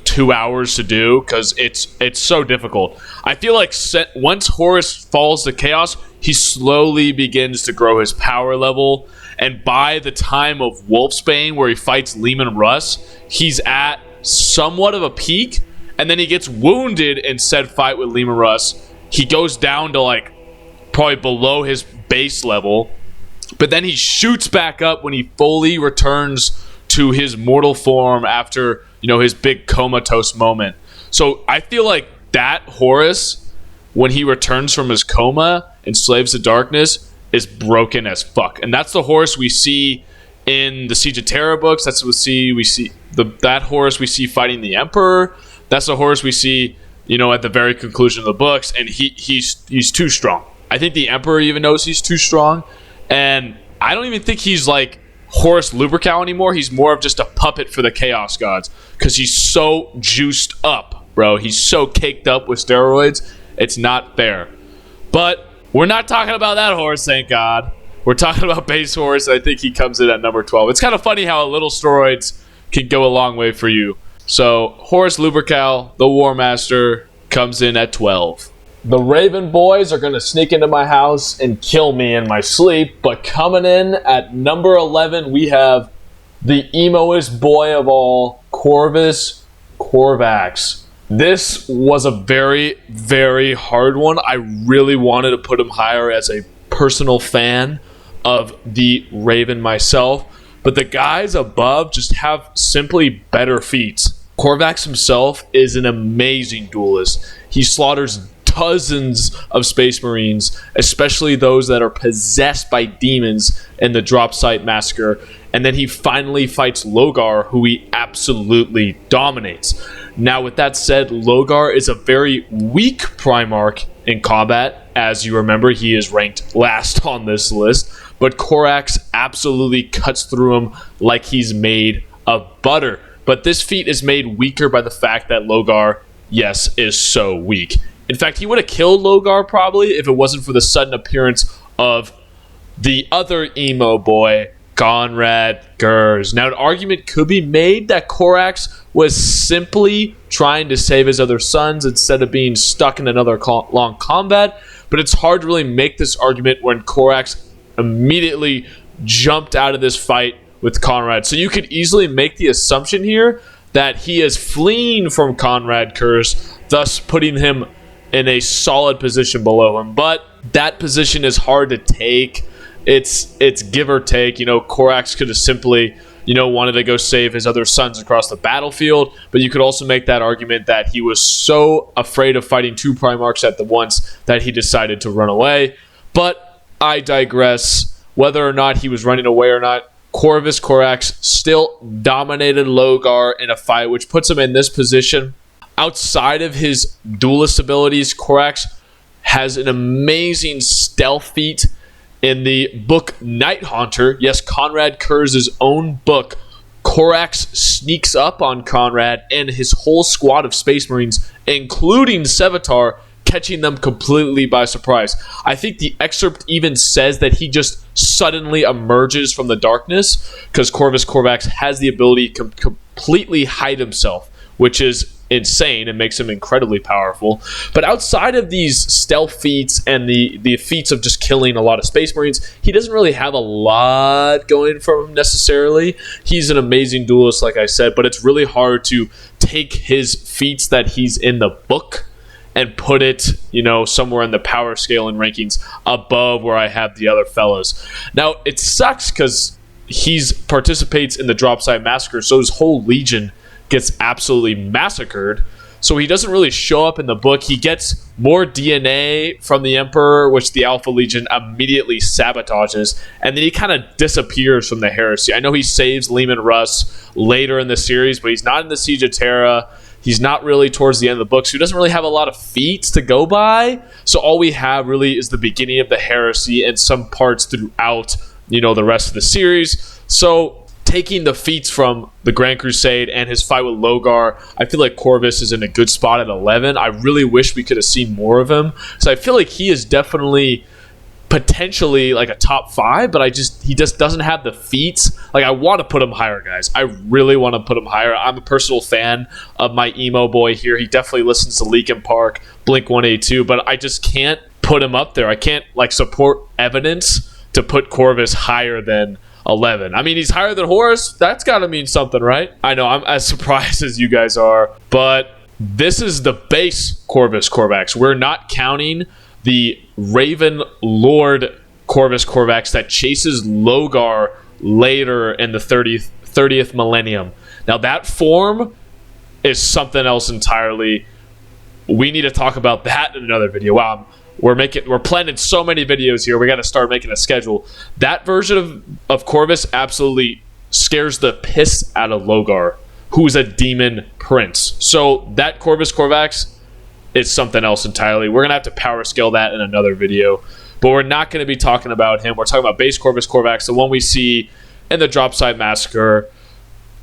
Speaker 2: 2 hours to do because it's so difficult. I feel like once Horus falls to chaos, he slowly begins to grow his power level. And by the time of Wolfsbane, where he fights Leman Russ, he's at somewhat of a peak. And then he gets wounded in said fight with Leman Russ. He goes down to like probably below his base level. But then he shoots back up when he fully returns to his mortal form after, you know, his big comatose moment. So I feel like that Horus, when he returns from his coma and slaves to darkness, is broken as fuck. And that's the Horus we see in the Siege of Terra books. That's what we see that horse we see fighting the Emperor. That's the horse we see, you know, at the very conclusion of the books, and he's too strong. I think the Emperor even knows he's too strong, and I don't even think he's like Horus Lupercal anymore. He's more of just a puppet for the Chaos Gods because he's so juiced up, bro. He's so caked up with steroids. It's not fair. But we're not talking about that horse, thank God. We're talking about base horse. I think he comes in at number 12. It's kind of funny how a little steroids can go a long way for you. So Horus Lupercal, the War Master, comes in at 12. The Raven boys are going to sneak into my house and kill me in my sleep, but coming in at number 11, we have the emoest boy of all, Corvus Corvax. This was a very, very hard one. I really wanted to put him higher as a personal fan of the Raven myself, but the guys above just have simply better feats. Corvax himself is an amazing duelist. He slaughters dozens of Space Marines, especially those that are possessed by demons in the Drop Site Massacre, and then he finally fights Logar, who he absolutely dominates. Now, with that said, Logar is a very weak Primarch in combat. As you remember, he is ranked last on this list, but Corax absolutely cuts through him like he's made of butter. But this feat is made weaker by the fact that Logar, yes, is so weak. In fact, he would have killed Logar probably if it wasn't for the sudden appearance of the other emo boy, Conrad Gers. Now, an argument could be made that Corax was simply trying to save his other sons instead of being stuck in another long combat, but it's hard to really make this argument when Corax immediately jumped out of this fight with Conrad. So you could easily make the assumption here that he is fleeing from Conrad Gers, thus putting him in a solid position below him. But that position is hard to take. It's give or take. You know, Corax could have simply, you know, wanted to go save his other sons across the battlefield, but you could also make that argument that he was so afraid of fighting two Primarchs at the once that he decided to run away. But I digress. Whether or not he was running away or not, Corvus Corax still dominated Logar in a fight, which puts him in this position. Outside of his duelist abilities, Corax has an amazing stealth feat in the book Night Haunter. Yes, Conrad Gers' own book. Corax sneaks up on Conrad and his whole squad of Space Marines, including Sevatar, catching them completely by surprise. I think the excerpt even says that he just suddenly emerges from the darkness because Corvus Corvax has the ability to completely hide himself, which is insane and makes him incredibly powerful. But outside of these stealth feats and the feats of just killing a lot of Space Marines, he doesn't really have a lot going for him necessarily. He's an amazing duelist, like I said, but it's really hard to take his feats that he's in the book and put it, you know, somewhere in the power scale and rankings above where I have the other fellows. Now, it sucks because he participates in the Drop Site Massacre, so his whole legion gets absolutely massacred. So he doesn't really show up in the book. He gets more DNA from the Emperor, which the Alpha Legion immediately sabotages, and then he kind of disappears from the heresy. I know he saves Leman Russ later in the series, but he's not in the Siege of Terra. He's not really towards the end of the book, so he doesn't really have a lot of feats to go by. So all we have really is the beginning of the heresy and some parts throughout, you know, the rest of the series. So taking the feats from the Grand Crusade and his fight with Logar, I feel like Corvus is in a good spot at 11. I really wish we could have seen more of him. So I feel like he is definitely potentially like a top 5, but he just doesn't have the feats. Like, I want to put him higher, guys. I really want to put him higher. I'm a personal fan of my emo boy here. He definitely listens to Leakin Park, Blink 182, but I just can't put him up there. I can't like support evidence to put Corvus higher than 11. I mean, he's higher than Horus. That's got to mean something, right? I know I'm as surprised as you guys are, but this is the base Corvus Corvax. We're not counting the Raven Lord Corvus Corvax that chases Logar later in the 30th millennium. Now, that form is something else entirely. We need to talk about that in another video. Wow, We're planning so many videos here. We got to start making a schedule. That version of Corvus absolutely scares the piss out of Logar, who's a demon prince. So that Corvus Corvax is something else entirely. We're gonna have to power scale that in another video, but we're not going to be talking about him. We're talking about base Corvus Corvax, the one we see in the Dropside Massacre.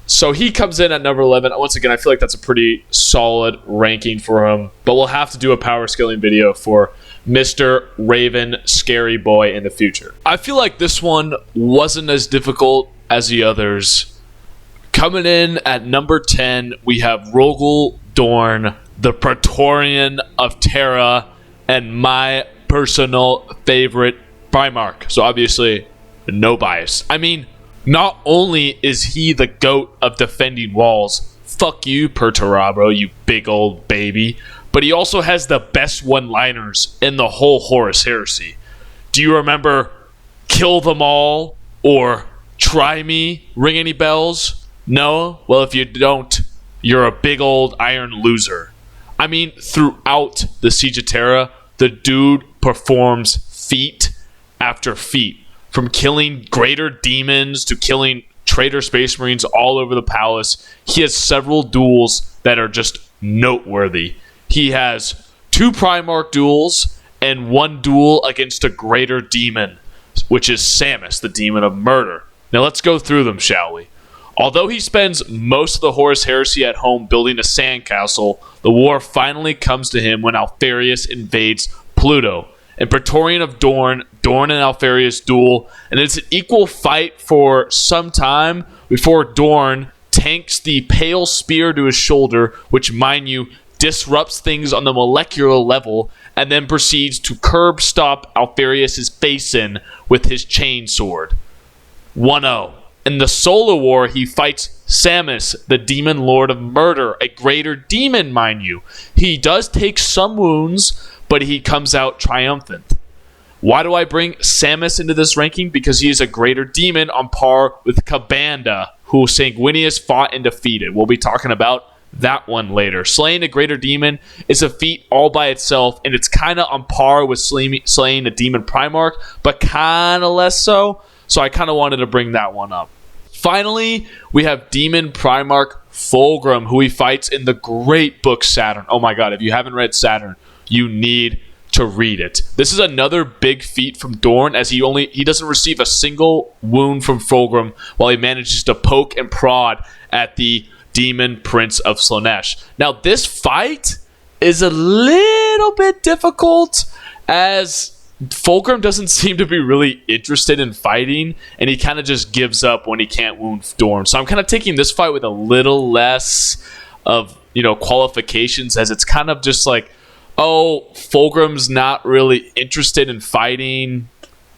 Speaker 2: So he comes in at number 11. Once again, I feel like that's a pretty solid ranking for him, but we'll have to do a power scaling video for Mr. Raven Scary Boy in the future. I feel like this one wasn't as difficult as the others. Coming in at number 10, we have Rogel Dorn, the Praetorian of Terra, and my personal favorite Primarch. So obviously, no bias. I mean, not only is he the GOAT of defending walls, fuck you, Perturabo, you big old baby, but he also has the best one-liners in the whole Horus Heresy. Do you remember Kill Them All or Try Me? Ring any bells? No? Well, if you don't, you're a big old iron loser. I mean, throughout the Siege of Terra, the dude performs feat after feat. From killing greater demons to killing traitor space marines all over the palace, he has several duels that are just noteworthy. He has 2 Primarch duels and 1 duel against a greater demon, which is Samus, the demon of murder. Now let's go through them, shall we? Although he spends most of the Horus Heresy at home building a sandcastle, the war finally comes to him when Alfarius invades Pluto. And Praetorian of Dorn and Alfarius duel, and it's an equal fight for some time before Dorn tanks the pale spear to his shoulder, which, mind you, disrupts things on the molecular level, and then proceeds to curb stop Alfarius' face in with his chain sword. 1-0. In the Solar War, he fights Samus, the demon lord of murder, a greater demon, mind you. He does take some wounds, but he comes out triumphant. Why do I bring Samus into this ranking? Because he is a greater demon on par with Kabanda, who Sanguinius fought and defeated. We'll be talking about that one later. Slaying a greater demon is a feat all by itself, and it's kind of on par with slaying a demon Primarch, but kind of less so. So I kind of wanted to bring that one up. Finally, we have Demon Primarch Fulgrim, who he fights in the great book Saturn. Oh my god, if you haven't read Saturn, you need to read it. This is another big feat from Dorn, as he doesn't receive a single wound from Fulgrim while he manages to poke and prod at the Demon Prince of Slaanesh. Now, this fight is a little bit difficult, as Fulgrim doesn't seem to be really interested in fighting, and he kind of just gives up when he can't wound Dorn. So I'm kind of taking this fight with a little less of, qualifications, as it's kind of just like, oh, Fulgrim's not really interested in fighting.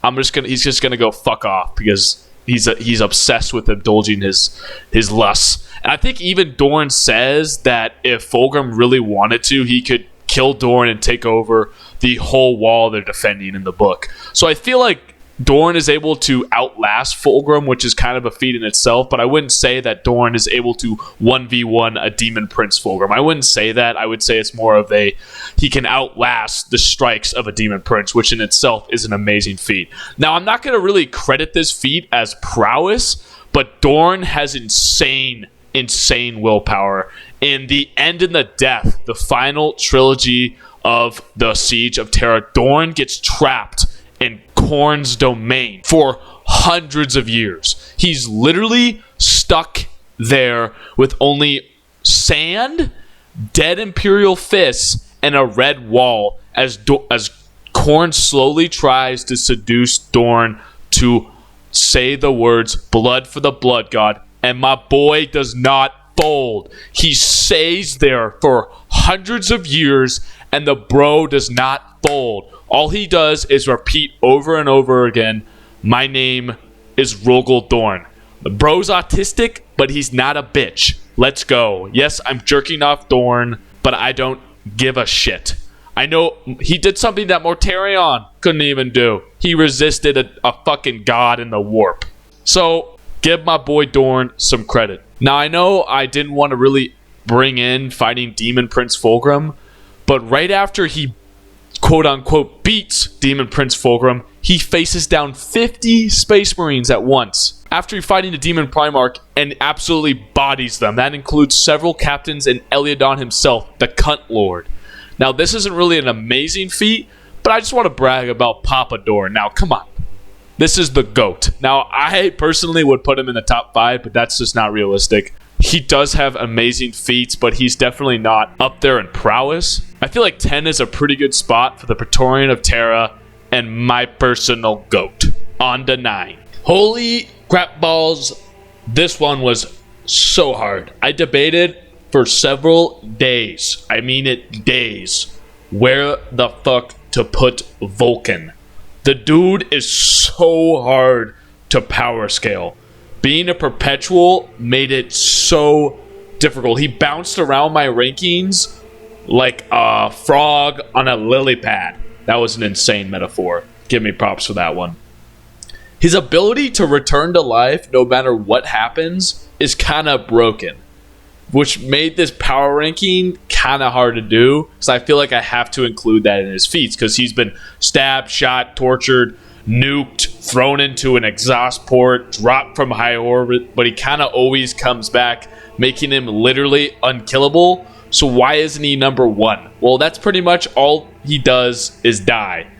Speaker 2: He's just gonna go fuck off because he's obsessed with indulging his lusts. And I think even Dorn says that if Fulgrim really wanted to, he could kill Dorn and take over the whole wall they're defending in the book. So I feel like Dorn is able to outlast Fulgrim, which is kind of a feat in itself, but I wouldn't say that Dorn is able to 1v1 a Demon Prince Fulgrim. I wouldn't say that. I would say it's more of he can outlast the strikes of a Demon Prince, which in itself is an amazing feat. Now, I'm not going to really credit this feat as prowess, but Dorn has insane willpower. In the End and the Death, the final trilogy of the Siege of Terra, Dorn gets trapped in Khorne's domain for hundreds of years. He's literally stuck there with only sand, dead Imperial fists, and a red wall as Khorne slowly tries to seduce Dorn to say the words, "Blood for the Blood God," and my boy does not fold. He stays there for hundreds of years, and the bro does not fold. All he does is repeat over and over again, "My name is Rogel Dorn." The bro's autistic, but he's not a bitch. Let's go. Yes, I'm jerking off Dorn, but I don't give a shit. I know he did something that Mortarion couldn't even do. He resisted a fucking god in the warp. So, give my boy Dorn some credit. Now, I know I didn't want to really bring in fighting Demon Prince Fulgrim, but right after he
Speaker 1: quote-unquote beats Demon Prince Fulgrim, he faces down 50 Space Marines at once. After fighting the Demon Primarch and absolutely bodies them. That includes several captains and Eliodon himself, the Cunt Lord. Now, this isn't really an amazing feat, but I just want to brag about Papa Dorn. Now, come on. This is the GOAT. Now, I personally would put him in the top 5, but that's just not realistic. He does have amazing feats, but he's definitely not up there in prowess. I feel like 10 is a pretty good spot for the Praetorian of Terra and my personal GOAT. On to 9. Holy crap balls. This one was so hard. I debated for several days. I mean it, days. Where the fuck to put Vulcan. The dude is so hard to power scale. Being a perpetual made it so difficult. He bounced around my rankings like a frog on a lily pad. That was an insane metaphor. Give me props for that one. His ability to return to life no matter what happens is kind of broken, which made this power ranking kind of hard to do, because I feel like I have to include that in his feats, because he's been stabbed, shot, tortured, nuked, thrown into an exhaust port, dropped from high orbit, but he kind of always comes back, making him literally unkillable. So why isn't he number 1? Well, that's pretty much all he does is die.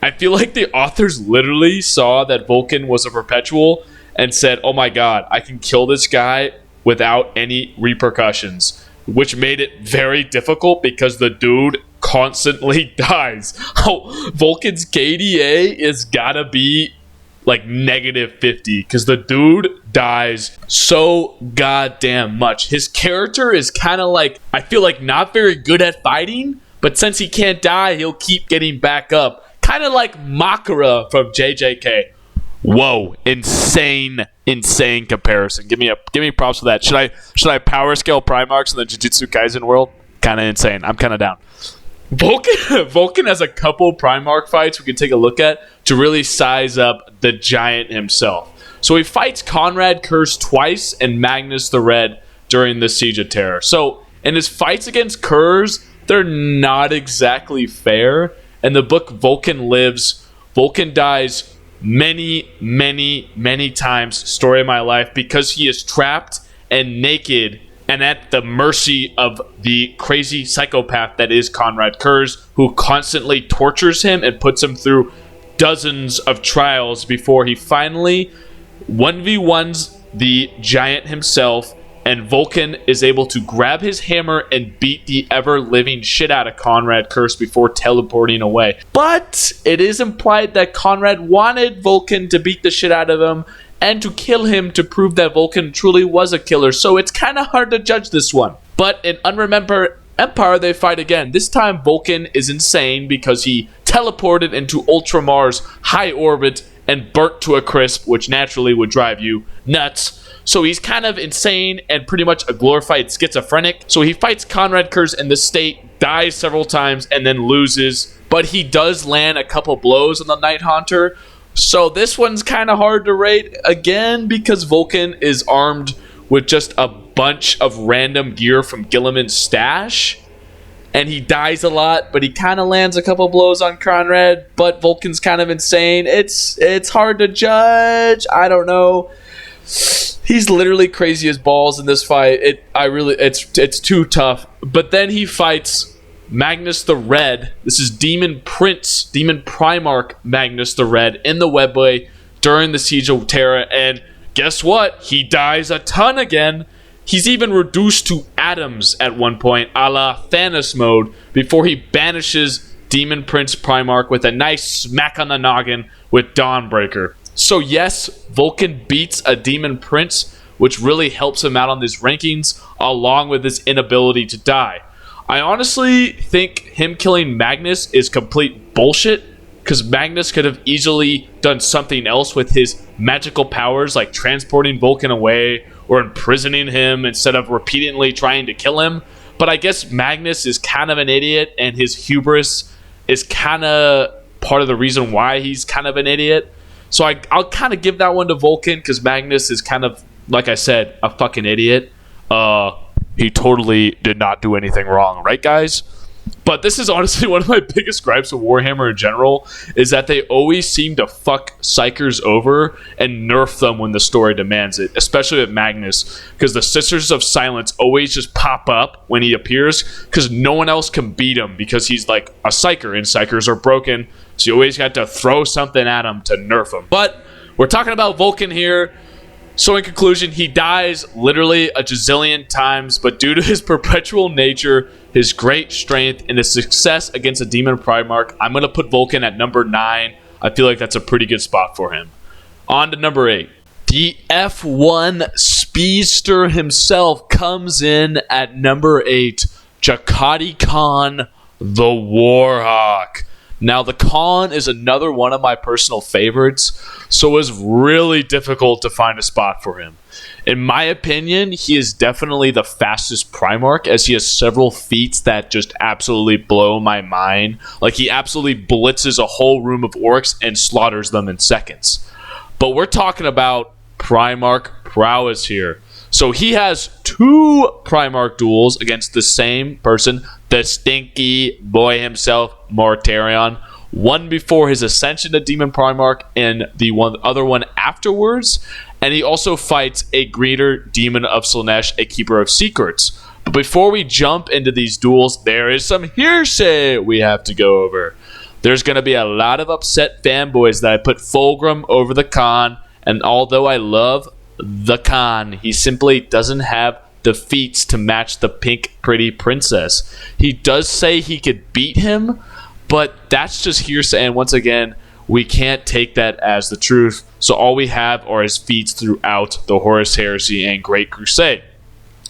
Speaker 1: I feel like the authors literally saw that Vulcan was a perpetual and said, oh my god, I can kill this guy without any repercussions, which made it very difficult because the dude constantly dies. Oh, Vulcan's KDA is gotta be like negative 50 because the dude dies so goddamn much. His character is kind of like, I feel like not very good at fighting, but since he can't die, he'll keep getting back up. Kind of like Makara from JJK. Whoa, insane comparison. Give me props for that. Should I power scale Primarchs in the Jujutsu Kaisen world? Kind of insane. I'm kind of down. Vulcan has a couple Primarch fights we can take a look at to really size up the giant himself. So he fights Conrad Curse twice and Magnus the Red during the Siege of Terror. So in his fights against Curse, they're not exactly fair. In the book Vulcan Lives, Vulcan dies many times, story of my life, because he is trapped and naked and at the mercy of the crazy psychopath that is Conrad Kurz, who constantly tortures him and puts him through dozens of trials before he finally 1v1s the giant himself, and Vulcan is able to grab his hammer and beat the ever-living shit out of Conrad Curse before teleporting away. But it is implied that Conrad wanted Vulcan to beat the shit out of him and to kill him to prove that Vulcan truly was a killer, so it's kind of hard to judge this one. But in Unremembered Empire, they fight again. This time, Vulcan is insane because he teleported into Ultramar's high orbit and burnt to a crisp, which naturally would drive you nuts. So he's kind of insane and pretty much a glorified schizophrenic. So he fights Conrad Kurz in the state, dies several times, and then loses. But he does land a couple blows on the Night Haunter. So this one's kind of hard to rate again because Vulcan is armed with just a bunch of random gear from Gilliman's stash. And he dies a lot, but he kind of lands a couple blows on Conrad. But Vulcan's kind of insane. It's hard to judge. I don't know. He's literally crazy as balls in this fight. It's too tough. But then he fights Magnus the Red. This is Demon Primarch Magnus the Red in the Webway during the Siege of Terra. And guess what? He dies a ton again. He's even reduced to atoms at one point, a la Thanos mode, before he banishes Demon Prince Primarch with a nice smack on the noggin with Dawnbreaker. So yes, Vulcan beats a Demon Prince, which really helps him out on these rankings, along with his inability to die. I honestly think him killing Magnus is complete bullshit, because Magnus could have easily done something else with his magical powers, like transporting Vulcan away or imprisoning him instead of repeatedly trying to kill him. But I guess Magnus is kind of an idiot, and his hubris is kind of part of the reason why he's kind of an idiot. So I'll kind of give that one to Vulcan, because Magnus is kind of, like I said, a fucking idiot. He totally did not do anything wrong, right, guys?
Speaker 2: But this is honestly one of my biggest gripes with Warhammer in general, is that they always seem to fuck Psykers over and nerf them when the story demands it, especially with Magnus, because the Sisters of Silence always just pop up when he appears, because no one else can beat him, because he's like a Psyker, and Psykers are broken, so you always have to throw something at him to nerf him. But we're talking about Vulcan here. So in conclusion, he dies literally a gazillion times, but due to his perpetual nature, his great strength, and his success against a demon Primarch, I'm going to put Vulcan at number 9. I feel like that's a pretty good spot for him. On to number 8. The F1 speedster himself comes in at number 8. Jakati Khan, the Warhawk. Now, the Khan is another one of my personal favorites, so it was really difficult to find a spot for him. In my opinion, he is definitely the fastest Primarch, as he has several feats that just absolutely blow my mind. Like, he absolutely blitzes a whole room of orcs and slaughters them in seconds. But we're talking about Primarch prowess here. So he has 2 Primarch duels against the same person, the stinky boy himself, Mortarion. One before his ascension to Demon Primarch, and the other one afterwards. And he also fights a greater Demon of Slaanesh, a Keeper of Secrets. But before we jump into these duels, there is some hearsay we have to go over. There's going to be a lot of upset fanboys that I put Fulgrim over the Khan, and although I love the Khan, he simply doesn't have the feats to match the pink pretty princess. He does say he could beat him, but that's just hearsay, and once again, we can't take that as the truth. So all we have are his feats throughout the Horus Heresy and Great Crusade.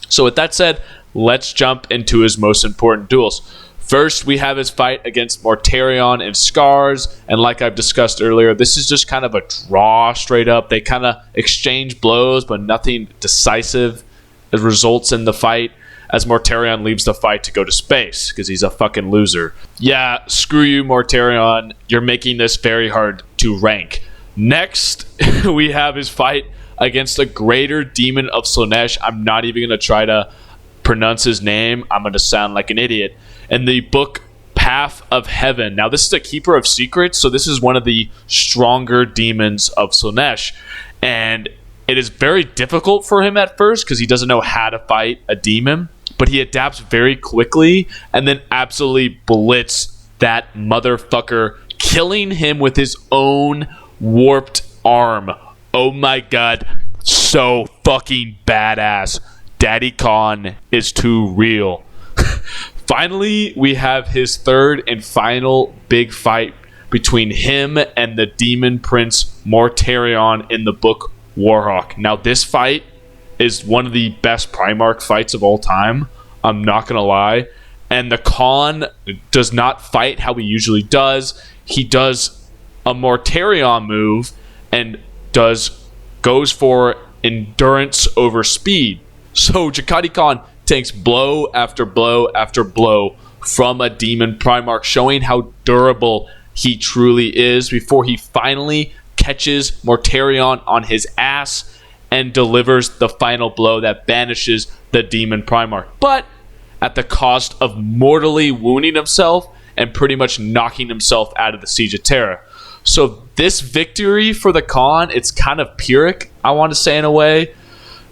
Speaker 2: So with that said, let's jump into his most important duels. First, we have his fight against Mortarion and Scars, and like I've discussed earlier, this is just kind of a draw straight up. They kind of exchange blows, but nothing decisive results in the fight, as Mortarion leaves the fight to go to space, because he's a fucking loser. Yeah, screw you, Mortarion. You're making this very hard to rank. Next, we have his fight against a greater Demon of Slaanesh. I'm not even going to try to pronounce his name. I'm going to sound like an idiot. In the book Path of Heaven. Now, this is a Keeper of Secrets, so this is one of the stronger demons of Slaanesh. And it is very difficult for him at first because he doesn't know how to fight a demon, but he adapts very quickly and then absolutely blitz that motherfucker, killing him with his own warped arm. Oh my god, so fucking badass. Daddy Khan is too real. Finally, we have his third and final big fight between him and the demon prince Mortarion in the book Warhawk. Now, this fight is one of the best Primarch fights of all time. I'm not going to lie. And the Khan does not fight how he usually does. He does a Mortarion move and goes for endurance over speed. So Jakati Khan takes blow after blow after blow from a demon Primarch, showing how durable he truly is before he finally catches Mortarion on his ass and delivers the final blow that banishes the demon Primarch, but at the cost of mortally wounding himself and pretty much knocking himself out of the Siege of Terra. So this victory for the Khan, it's kind of Pyrrhic, I want to say, in a way.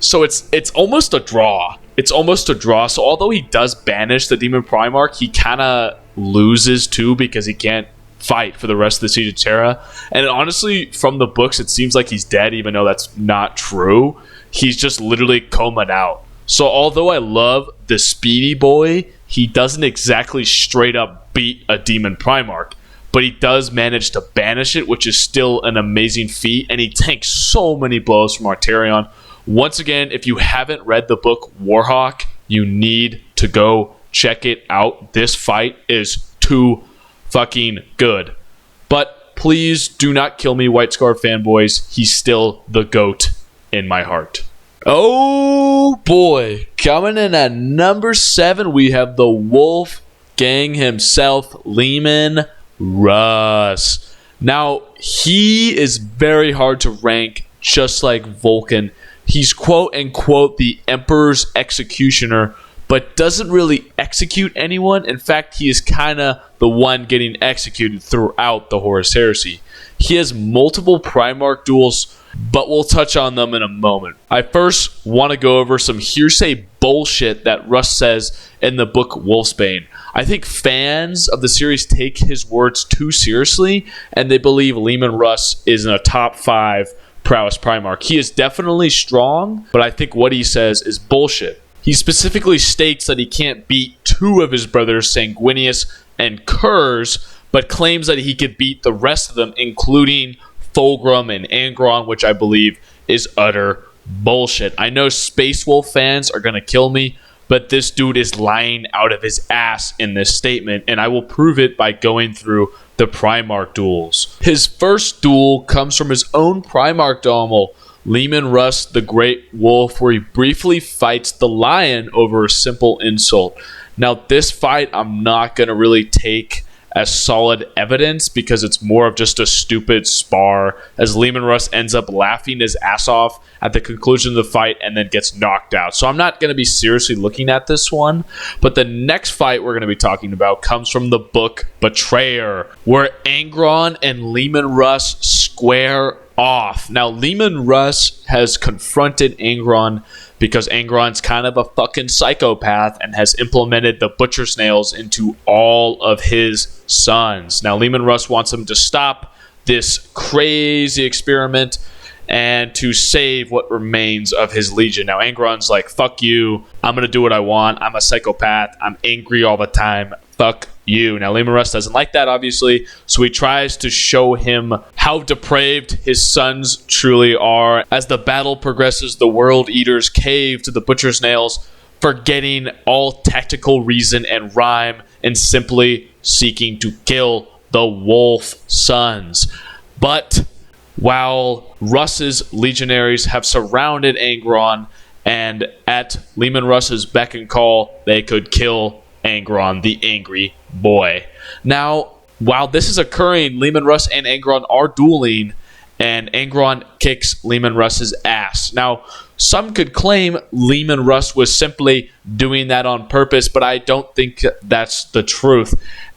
Speaker 2: So it's almost a draw. It's almost a draw. So although he does banish the Demon Primarch, he kind of loses too because he can't fight for the rest of the Siege of Terra. And honestly, from the books, it seems like he's dead, even though that's not true. He's just literally comaed out. So although I love the Speedy Boy, he doesn't exactly straight up beat a Demon Primarch, but he does manage to banish it, which is still an amazing feat, and he tanks so many blows from Mortarion. Once again, if you haven't read the book Warhawk, you need to go check it out. This fight is too fucking good. But please do not kill me, White Scar fanboys. He's still the GOAT in my heart. Oh boy. Coming in at number 7, we have the Wolf Gang himself, Leman Russ. Now, he is very hard to rank, just like Vulcan. He's quote-unquote the Emperor's executioner,
Speaker 1: but doesn't really execute anyone. In fact, he is kind of the one getting executed throughout the Horus Heresy. He has multiple Primarch duels, but we'll touch on them in a moment. I first want to go over some hearsay bullshit that Russ says in the book Wolfsbane. I think fans of the series take his words too seriously, and they believe Leman Russ is in a top 5 prowess Primarch. He is definitely strong, but I think what he says is bullshit. He specifically states that he can't beat 2 of his brothers, Sanguinius and Kurz, but claims that he could beat the rest of them, including Fulgrim and Angron, which I believe is utter bullshit. I know Space Wolf fans are going to kill me, but this dude is lying out of his ass in this statement, and I will prove it by going through the Primarch duels. His first duel comes from his own Primarch Dommel, Leman Russ the Great Wolf, where he briefly fights the Lion over a simple insult. Now, this fight I'm not going to really take as solid evidence because it's more of just a stupid spar, as Leman Russ ends up laughing his ass off at the conclusion of the fight and then gets knocked out. So I'm not going to be seriously looking at this one, but the next fight we're going to be talking about comes from the book Betrayer, where Angron and Leman Russ square off. Now, Leman Russ has confronted Angron because Angron's kind of a fucking psychopath and has implemented the butcher snails into all of his sons. Now, Leman Russ wants him to stop this crazy experiment and to save what remains of his legion. Now, Angron's like, fuck you, I'm going to do what I want, I'm a psychopath, I'm angry all the time, fuck you. Now, Leman Russ doesn't like that, obviously, so he tries to show him how depraved his sons truly are. As the battle progresses, the World Eaters cave to the Butcher's Nails, forgetting all tactical reason and rhyme and simply seeking to kill the Wolf sons. But while Russ's legionaries have surrounded Angron, and at Leman Russ's beck and call, they could kill Angron, the angry boy. Now, while this is occurring, Leman Russ and Angron are dueling, and Angron kicks Leman Russ's ass. Now, some could claim Leman Russ was simply doing that on purpose, but I don't think that's the truth.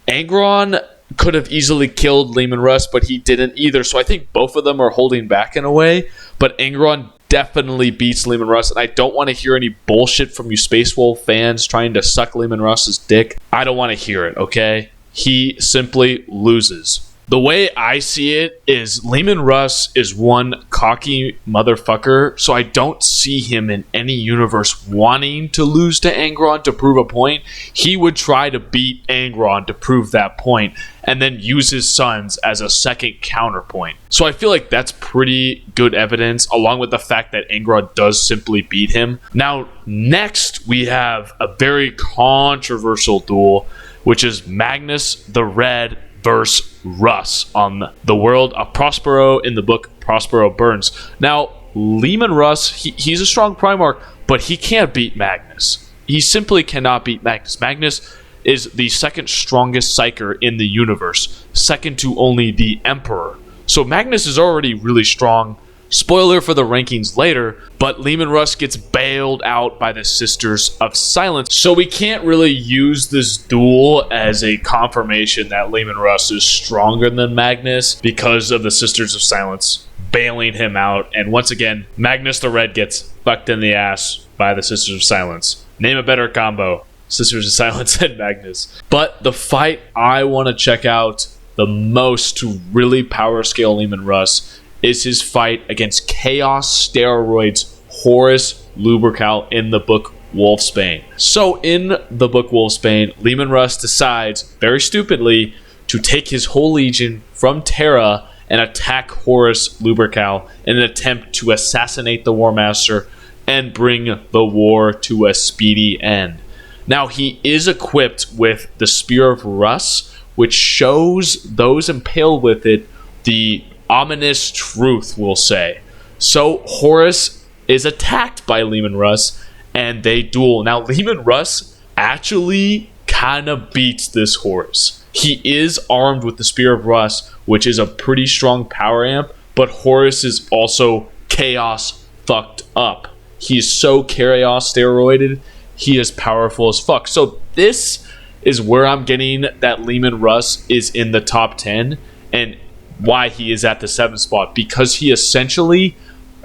Speaker 1: Angron could have easily killed Leman Russ, but he didn't either, so I think both of them are holding back in a way, but Angron definitely beats Leman Russ, and I don't want to hear any bullshit from you Space Wolf fans trying to suck Leman Russ's dick. I don't want to hear it, okay? He simply loses. The way I see it is Leman Russ is one cocky motherfucker, so I don't see him in any universe wanting to lose to Angron to prove a point. He would try to beat Angron to prove that point, and then use his sons as a second counterpoint. So I feel like that's pretty good evidence, along with the fact that Angron does simply beat him. Now, next, we have a very controversial duel, which is Magnus the Red versus Russ on the world of Prospero in the book Prospero Burns. Now, Leman Russ, he's a strong Primarch, but he can't beat Magnus. He simply cannot beat Magnus. Magnus is the second strongest Psyker in the universe, second to only the Emperor. So Magnus is already really strong. Spoiler for the rankings later, but Leman Russ gets bailed out by the Sisters of Silence. So we can't really use this duel as a confirmation that Leman Russ is stronger than Magnus because of the Sisters of Silence bailing him out. And once again, Magnus the Red gets fucked in the ass by the Sisters of Silence. Name a better combo, Sisters of Silence and Magnus. But the fight I want to check out the most to really power scale Leman Russ is his fight against Chaos Steroids Horus Lupercal in the book Wolfsbane. So in the book Wolfsbane, Leman Russ decides, very stupidly, to take his whole legion from Terra and attack Horus Lupercal in an attempt to assassinate the War Master and bring the war to a speedy end. Now, he is equipped with the Spear of Russ, which shows those impaled with it the ominous truth, we'll say. So Horus is attacked by Leman Russ, and they duel. Now, Leman Russ actually kind of beats this Horus. He is armed with the Spear of Russ, which is a pretty strong power amp, but Horus is also chaos fucked up. He is so chaos steroided,
Speaker 2: he is powerful as fuck. So this is where I'm getting that Leman Russ is in the top 10 and why he is at the 7th spot, because he essentially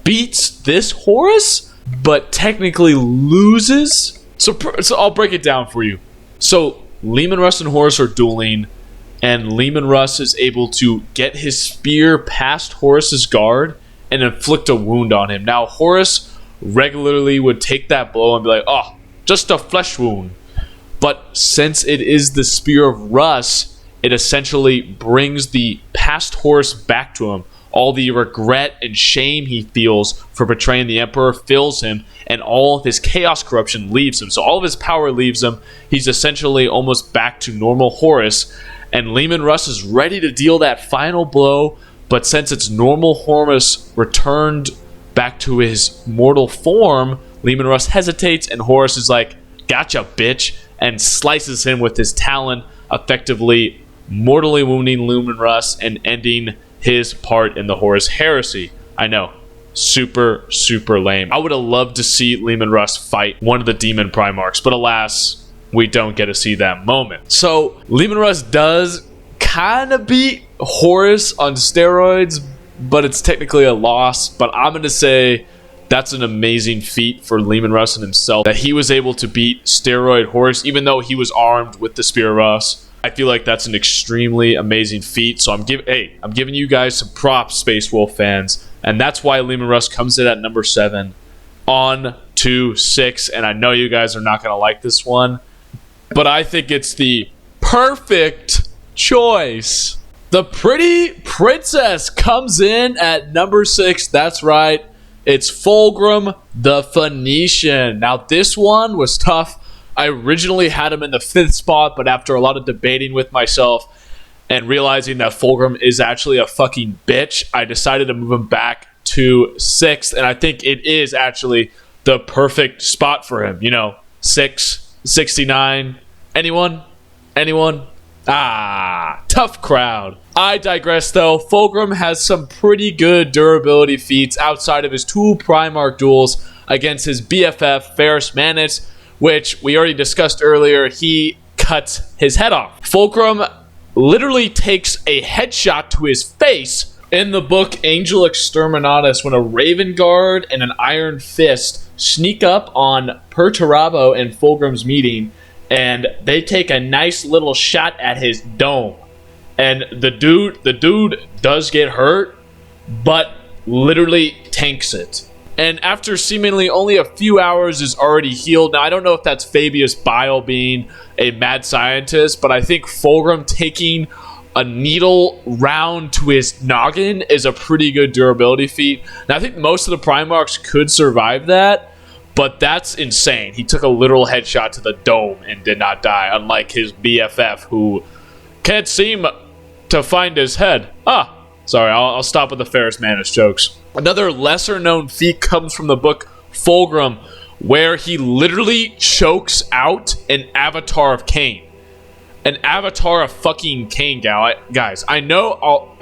Speaker 2: beats this Horus but technically loses. So I'll break it down for you. So Leman Russ and Horus are dueling, and Leman Russ is able to get his spear past Horus's guard and inflict a wound on him. Now Horus regularly would take that blow and be like, oh, just a flesh wound. But since it is the spear of Russ, it essentially brings the past Horus back to him. All the regret and shame he feels for betraying the Emperor fills him, and all of his chaos corruption leaves him. So all of his power leaves him. He's essentially almost back to normal Horus, and Leman Russ is ready to deal that final blow, but since it's normal Horus returned back to his mortal form, Leman Russ hesitates, and Horus is like, gotcha, bitch, and slices him with his talon, effectively mortally wounding Leman Russ and ending his part in the Horus heresy. I know, super lame. I would have loved to see Leman Russ fight one of the demon Primarchs, but alas, we don't get to see that moment. So Leman Russ does kind of beat Horus on steroids, but it's technically a loss. But I'm going to say that's an amazing feat for Leman Russ and himself, that he was able to beat steroid Horus even though he was armed with the Spear of Russ. I feel like that's an extremely amazing feat. So I'm giving you guys some props, Space Wolf fans, and that's why Leman Russ comes in at number 7 on to 6. And I know you guys are not going to like this one, but I think it's the perfect choice. The Pretty Princess comes in at number 6. That's right. It's Fulgrim the Phoenician. Now, this one was tough. I originally had him in the 5th spot, but after a lot of debating with myself and realizing that Fulgrim is actually a fucking bitch, I decided to move him back to 6th, and I think it is actually the perfect spot for him. 6, 69. Anyone? Tough crowd. I digress though. Fulgrim has some pretty good durability feats outside of his 2 Primarch duels against his BFF, Ferrus Manus, which we already discussed earlier. He cuts his head off. Fulgrim literally takes a headshot to his face in the book Angel Exterminatus when a Raven Guard and an Iron Fist sneak up on Perturabo and Fulgrim's meeting, and they take a nice little shot at his dome. And the dude does get hurt, but literally tanks it. And after seemingly only a few hours is already healed. Now, I don't know if that's Fabius Bile being a mad scientist, but I think Fulgrim taking a needle round to his noggin is a pretty good durability feat. Now, I think most of the Primarchs could survive that, but that's insane. He took a literal headshot to the dome and did not die, unlike his BFF, who can't seem to find his head. Sorry, I'll stop with the Ferrus Manus jokes. Another lesser-known feat comes from the book Fulgrim, where he literally chokes out an avatar of Cain. An avatar of fucking Cain, guys. I know.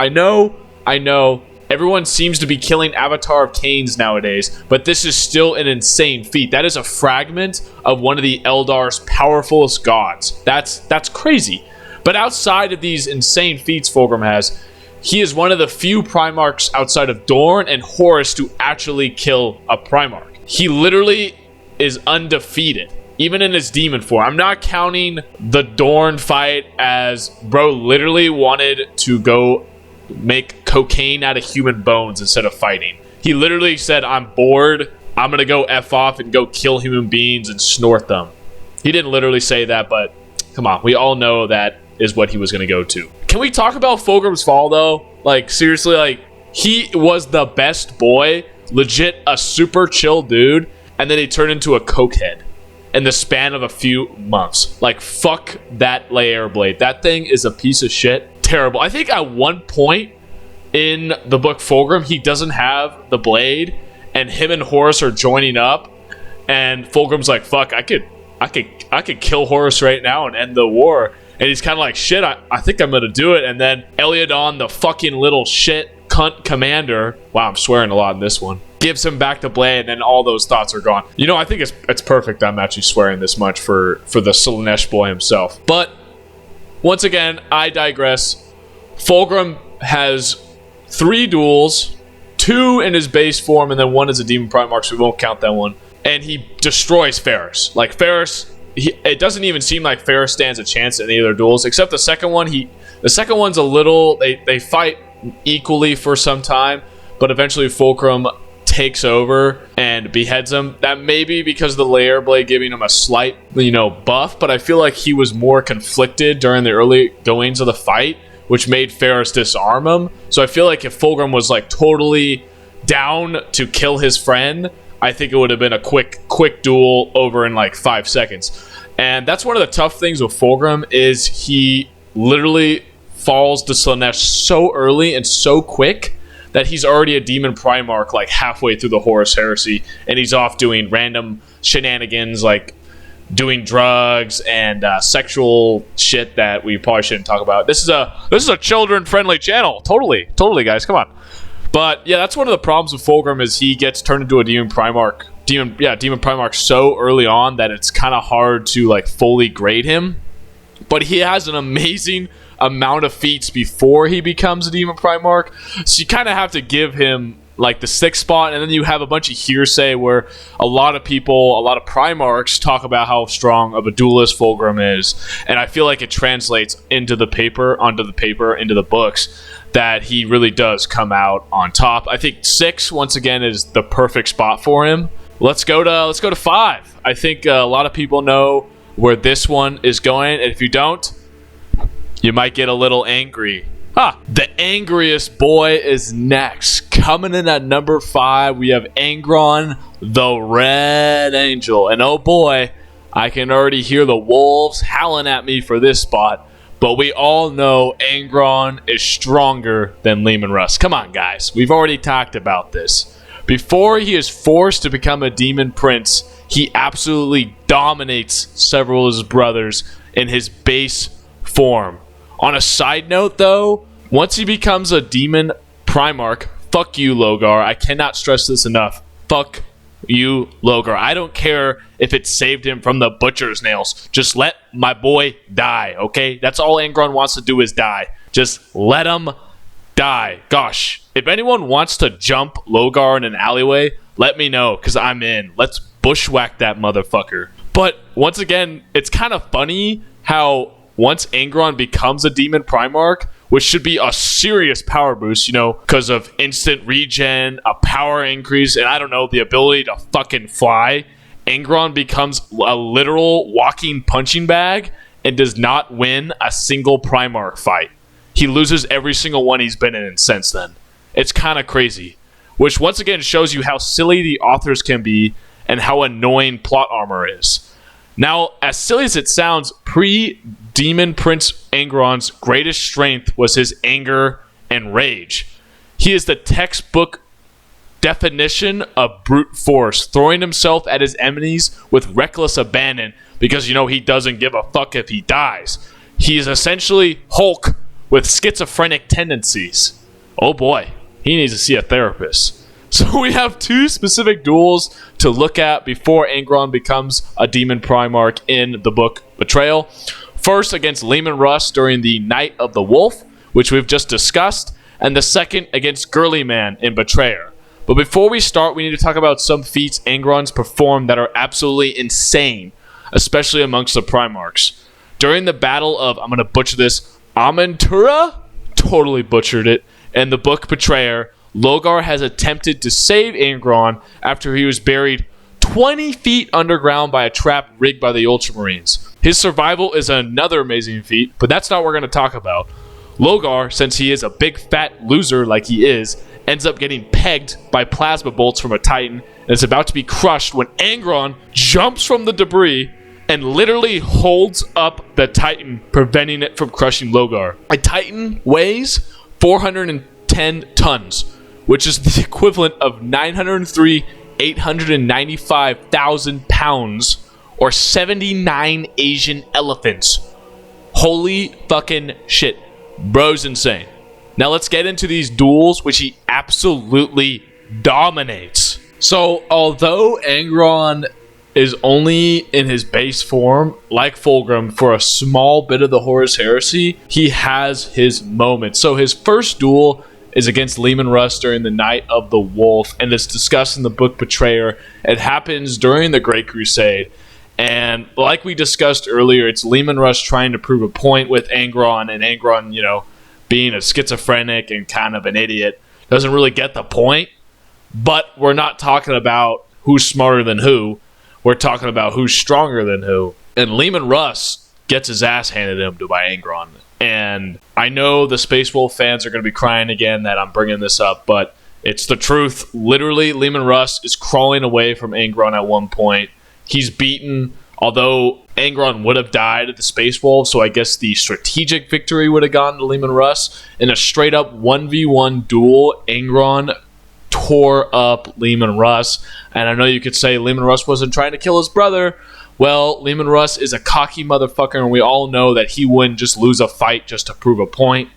Speaker 2: Everyone seems to be killing avatar of Cains nowadays, but this is still an insane feat. That is a fragment of one of the Eldar's powerfulest gods. That's crazy. But outside of these insane feats Fulgrim has, he is one of the few Primarchs outside of Dorn and Horus to actually kill a Primarch. He literally is undefeated, even in his demon form. I'm not counting the Dorn fight as bro literally wanted to go make cocaine out of human bones instead of fighting. He literally said, I'm bored, I'm gonna go F off and go kill human beings and snort them. He didn't literally say that, but come on, we all know that is what he was gonna go to. Can we talk about Fulgrim's fall though? Like, seriously, like, he was the best boy, legit a super chill dude, and then he turned into a cokehead in the span of a few months. Like, fuck that layer blade. That thing is a piece of shit. Terrible. I think at one point in the book Fulgrim, he doesn't have the blade, and him and Horus are joining up, and Fulgrim's like, fuck, I could kill Horus right now and end the war. And he's kind of like, shit, I think I'm going to do it. And then Eliodon, the fucking little shit cunt commander. Wow, I'm swearing a lot in this one. gives him back the blade, and then all those thoughts are gone. You know, I think it's perfect I'm actually swearing this much for the Slaanesh boy himself. But once again, I digress. Fulgrim has 3 duels, 2 in his base form, and then 1 as a Demon Primarch, so we won't count that one. And he destroys Ferris. Like, Ferris, it doesn't even seem like Ferris stands a chance in either duels, except the second one. The second one's a little, they fight equally for some time, but eventually Fulgrim takes over and beheads him. That may be because of the Lair Blade giving him a slight, buff, but I feel like he was more conflicted during the early goings of the fight, which made Ferris disarm him. So I feel like if Fulgrim was like totally down to kill his friend, I think it would have been a quick duel over in like 5 seconds. And that's one of the tough things with Fulgrim, is he literally falls to Slaanesh so early and so quick that he's already a Demon Primarch like halfway through the Horus Heresy, and he's off doing random shenanigans like doing drugs and sexual shit that we probably shouldn't talk about. This is a children-friendly channel. Totally, guys. Come on. But yeah, that's one of the problems with Fulgrim, is he gets turned into a Demon Primarch. Demon Primarch so early on that it's kind of hard to like fully grade him. But he has an amazing amount of feats before he becomes a Demon Primarch, so you kind of have to give him like the 6th spot, and then you have a bunch of hearsay where a lot of Primarchs talk about how strong of a duelist Fulgrim is, and I feel like it translates onto the paper, into the books, that he really does come out on top. I think 6 once again is the perfect spot for him. Let's go to 5. I think a lot of people know where this one is going, and if you don't, you might get a little angry. The angriest boy is next. Coming in at number 5, we have Angron, the Red Angel. And oh boy, I can already hear the wolves howling at me for this spot. But we all know Angron is stronger than Leman Russ. Come on, guys. We've already talked about this. Before he is forced to become a Demon Prince, he absolutely dominates several of his brothers in his base form. On a side note, though, once he becomes a Demon Primarch, fuck you, Logar. I cannot stress this enough. Fuck you, Logar. I don't care if it saved him from the butcher's nails. Just let my boy die, okay? That's all Angron wants to do, is die. Just let him die. Gosh, if anyone wants to jump Logar in an alleyway, let me know, because I'm in. Let's bushwhack that motherfucker. But once again, it's kind of funny how once Angron becomes a Demon Primarch, which should be a serious power boost, because of instant regen, a power increase, and I don't know, the ability to fucking fly, Angron becomes a literal walking punching bag and does not win a single Primarch fight. He loses every single one he's been in since then. It's kind of crazy, which once again shows you how silly the authors can be and how annoying plot armor is. Now, as silly as it sounds, pre-Demon Prince Angron's greatest strength was his anger and rage. He is the textbook definition of brute force, throwing himself at his enemies with reckless abandon because, he doesn't give a fuck if he dies. He is essentially Hulk with schizophrenic tendencies. Oh boy, he needs to see a therapist. So we have 2 specific duels to look at before Angron becomes a Demon Primarch in the book Betrayal. First against Leman Russ during the Night of the Wolf, which we've just discussed, and the second against Girly Man in Betrayer. But before we start, we need to talk about some feats Angron's performed that are absolutely insane, especially amongst the Primarchs. During the battle of, I'm going to butcher this, Amantura? Totally butchered it. In the book Betrayer, Logar has attempted to save Angron after he was buried 20 feet underground by a trap rigged by the Ultramarines. His survival is another amazing feat, but that's not what we're going to talk about. Logar, since he is a big fat loser like he is, ends up getting pegged by plasma bolts from a Titan and is about to be crushed when Angron jumps from the debris and literally holds up the Titan, preventing it from crushing Logar. A Titan weighs 410 tons, which is the equivalent of 903,895,000 pounds, or 79 Asian elephants. Holy fucking shit. Bro's insane. Now let's get into these duels, which he absolutely dominates.
Speaker 1: So, although Angron is only in his base form, like Fulgrim, for a small bit of the Horus Heresy, he has his moments. So his first duel is against Leman Russ during the Night of the Wolf, and it's discussed in the book Betrayer. It happens during the Great Crusade, and like we discussed earlier, it's Leman Russ trying to prove a point with Angron, and Angron, you know, being a schizophrenic and kind of an idiot, doesn't really get the point. But we're not talking about who's smarter than who. We're talking about who's stronger than who. And Leman Russ gets his ass handed him to by Angron. And I know the Space Wolf fans are going to be crying again that I'm bringing this up, but it's the truth. Literally, Leman Russ is crawling away from Angron at one point. He's beaten, although Angron would have died at the Space Wolf, so I guess the strategic victory would have gone to Leman Russ. In a straight-up 1v1 duel, Angron tore up Leman Russ. And I know you could say Leman Russ wasn't trying to kill his brother. Well, Leman Russ is a cocky motherfucker, and we all know that he wouldn't just lose a fight just to prove a point.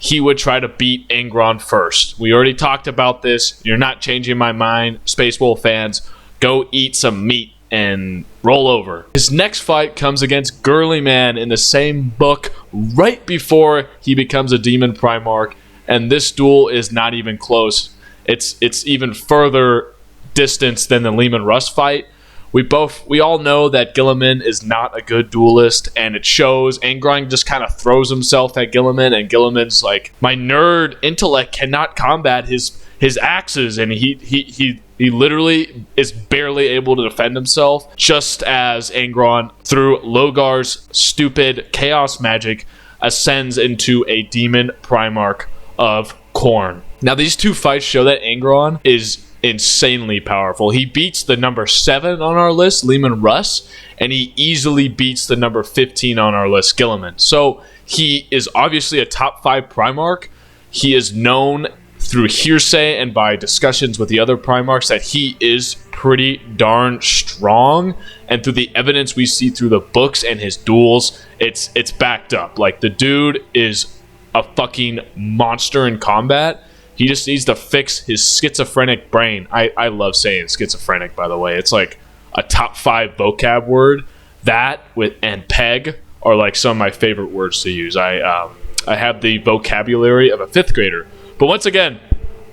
Speaker 1: He would try to beat Angron first. We already talked about this. You're not changing my mind. Space Wolf fans, go eat some meat and roll over. His next fight comes against Girly Man in the same book right before he becomes a Demon Primarch, and this duel is not even close. It's even further distance than the Leman Russ fight. We all know that Gilliman is not a good duelist, and it shows. Angron just kind of throws himself at Gilliman, and Gilliman's like, my nerd intellect cannot combat his axes, and he literally is barely able to defend himself, just as Angron, through Logar's stupid chaos magic, ascends into a Demon Primarch of Khorne. Now, these two fights show that Angron is insanely powerful. He beats the number 7 on our list, Leman Russ, and he easily beats the number 15 on our list, Gilliman. So he is obviously a top 5 Primarch. He is known through hearsay and by discussions with the other Primarchs that he is pretty darn strong. And through the evidence we see through the books and his duels, it's backed up. Like, the dude is a fucking monster in combat. He just needs to fix his schizophrenic brain. I love saying schizophrenic, by the way. It's like a top 5 vocab word. That and peg are like some of my favorite words to use. I have the vocabulary of a 5th grader. But once again,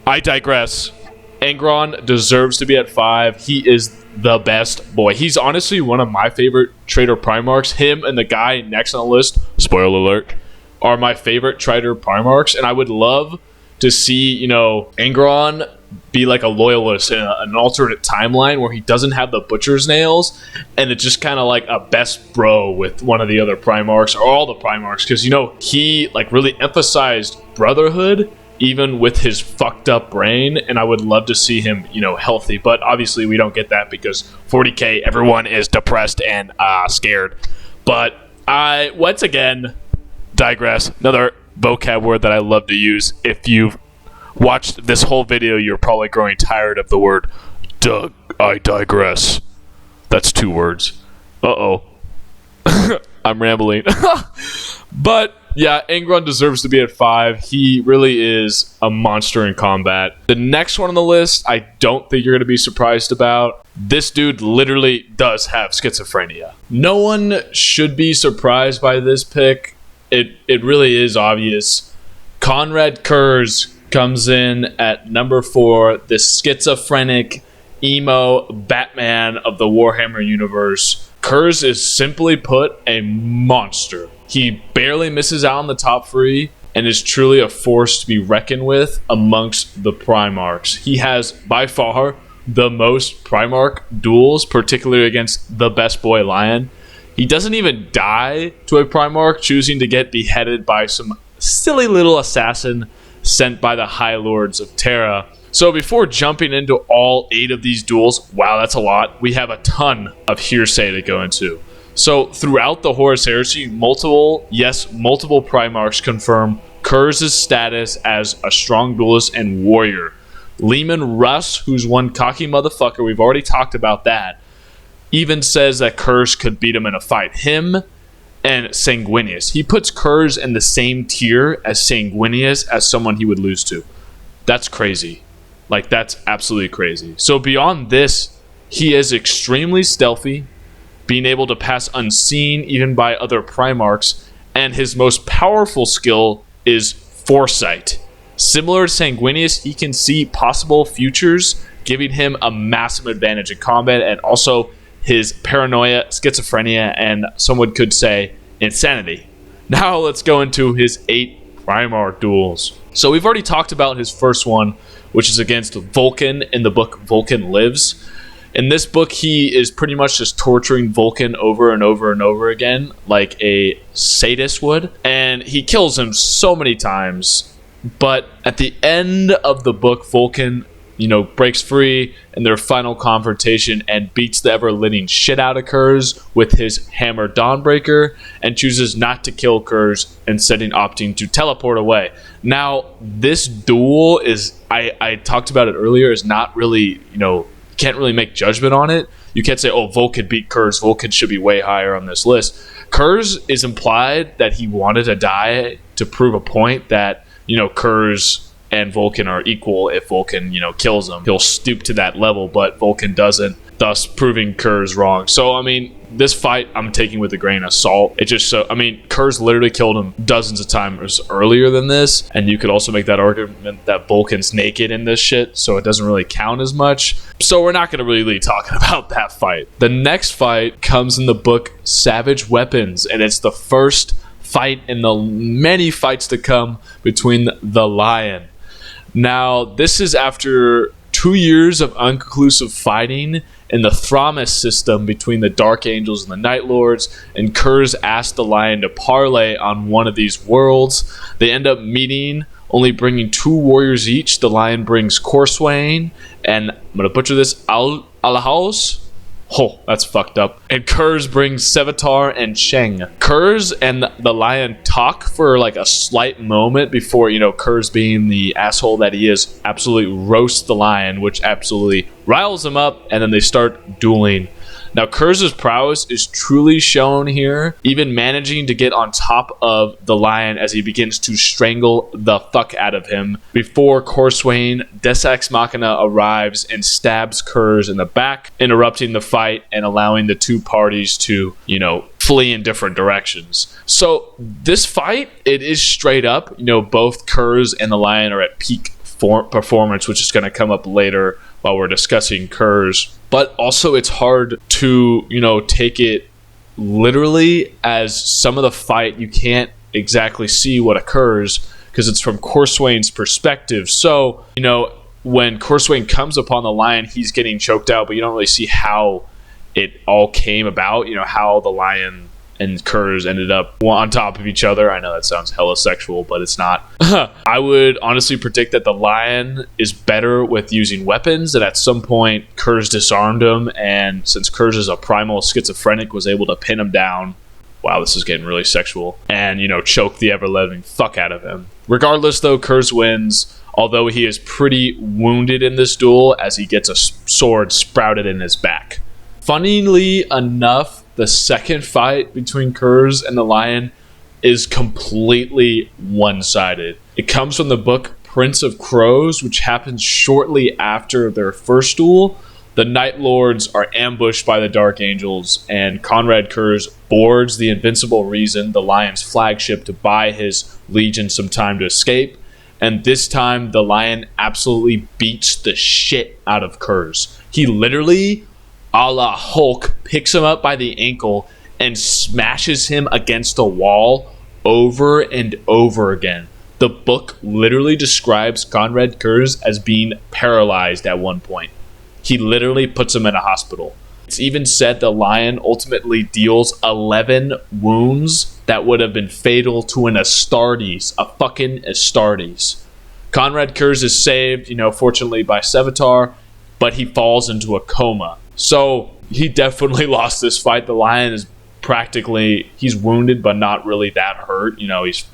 Speaker 1: I digress. Angron deserves to be at 5. He is the best boy. He's honestly one of my favorite Trader Primarchs. Him and the guy next on the list, spoiler alert, are my favorite Trader Primarchs. And I would love to see, you know, Angron be like a loyalist in an alternate timeline where he doesn't have the butcher's nails, and it's just kind of like a best bro with one of the other Primarchs or all the Primarchs, because, you know, he like really emphasized brotherhood even with his fucked up brain, and I would love to see him, you know, healthy. But obviously we don't get that because 40k, everyone is depressed and scared. But I once again digress. Another vocab word that I love to use. If you've watched this whole video, you're probably growing tired of the word Doug. I digress. That's 2 words. Uh-oh. I'm rambling. But yeah, Angron deserves to be at 5. He really is a monster in combat. The next one on the list, I don't think you're going to be surprised about. This dude literally does have schizophrenia. No one should be surprised by this pick. It really is obvious. Conrad Kurz comes in at number 4, this schizophrenic, emo Batman of the Warhammer universe. Kurz is, simply put, a monster. He barely misses out on the top 3 and is truly a force to be reckoned with amongst the Primarchs. He has, by far, the most Primarch duels, particularly against the best boy Lion. He doesn't even die to a Primarch, choosing to get beheaded by some silly little assassin sent by the High Lords of Terra. So before jumping into all 8 of these duels, wow, that's a lot, we have a ton of hearsay to go into. So throughout the Horus Heresy, multiple Primarchs confirm Kurz's status as a strong duelist and warrior. Leman Russ, who's one cocky motherfucker, we've already talked about that, even says that Kurz could beat him in a fight. Him and Sanguinius. He puts Kurz in the same tier as Sanguinius as someone he would lose to. That's crazy.
Speaker 2: Like, that's absolutely crazy. So beyond this, he is extremely stealthy, being able to pass unseen even by other Primarchs, and his most powerful skill is foresight. Similar to Sanguinius, he can see possible futures, giving him a massive advantage in combat, and also his paranoia, schizophrenia, and someone could say insanity. Now let's go into his 8 Primarch duels. So we've already talked about his first one, which is against Vulcan in the book Vulcan Lives. In this book, he is pretty much just torturing Vulcan over and over and over again, like a sadist would. And he kills him so many times. But at the end of the book, Vulcan, breaks free in their final confrontation and beats the ever-living shit out of Kurz with his hammer Dawnbreaker, and chooses not to kill Kurz, instead opting to teleport away. Now, this duel is, I talked about it earlier, is not really, can't really make judgment on it. You can't say, oh, Vulcan beat Kurz, Vulcan should be way higher on this list. Kurz is implied that he wanted to die to prove a point that, Kurz and Vulcan are equal. If Vulcan, kills him, he'll stoop to that level, but Vulcan doesn't, thus proving Kurz wrong. So, this fight I'm taking with a grain of salt. It just Kurz literally killed him dozens of times earlier than this, and you could also make that argument that Vulcan's naked in this shit, so it doesn't really count as much. So we're not going to really be talking about that fight. The next fight comes in the book Savage Weapons, and it's the first fight in the many fights to come between the Lion. Now, this is after 2 years of inconclusive fighting in the Thramas system between the Dark Angels and the Night Lords, and Kurz asked the Lion to parlay on one of these worlds. They end up meeting, only bringing 2 warriors each. The Lion brings Corswain, and I'm going to butcher this, Alahaus? Oh, that's fucked up. And Kurz brings Sevatar and Sheng. Kurz and the Lion talk for like a slight moment before, Kurz, being the asshole that he is, absolutely roasts the Lion, which absolutely riles him up, and then they start dueling. Now, Kurz's prowess is truly shown here, even managing to get on top of the Lion as he begins to strangle the fuck out of him before Corswain, Deus Ex Machina, arrives and stabs Kurz in the back, interrupting the fight and allowing the two parties to, flee in different directions. So this fight, it is straight up, both Kurz and the Lion are at peak performance, which is going to come up later while we're discussing Kurz. But also it's hard to, take it literally, as some of the fight you can't exactly see what occurs because it's from Corswain's perspective. So, when Corswain comes upon the Lion, he's getting choked out, but you don't really see how it all came about, how the Lion and Kurz ended up on top of each other. I know that sounds hella sexual, but it's not. I would honestly predict that the Lion is better with using weapons, and at some point Kurz disarmed him, and since Kurz is a primal schizophrenic, was able to pin him down. Wow, this is getting really sexual. And, choke the ever-living fuck out of him. Regardless, though, Kurz wins, although he is pretty wounded in this duel as he gets a sword sprouted in his back. Funnily enough, the second fight between Kurz and the Lion is completely one-sided. It comes from the book Prince of Crows, which happens shortly after their first duel. The Night Lords are ambushed by the Dark Angels, and Conrad Kurz boards the Invincible Reason, the Lion's flagship, to buy his legion some time to escape. And this time, the Lion absolutely beats the shit out of Kurz. He literally, a la Hulk, picks him up by the ankle and smashes him against a wall over and over again. The book literally describes Conrad Kurz as being paralyzed at one point. He literally puts him in a hospital. It's even said the Lion ultimately deals 11 wounds that would have been fatal to an Astartes, a fucking Astartes. Conrad Kurz is saved, fortunately by Sevatar, but he falls into a coma. So he definitely lost this fight. The Lion is he's wounded, but not really that hurt.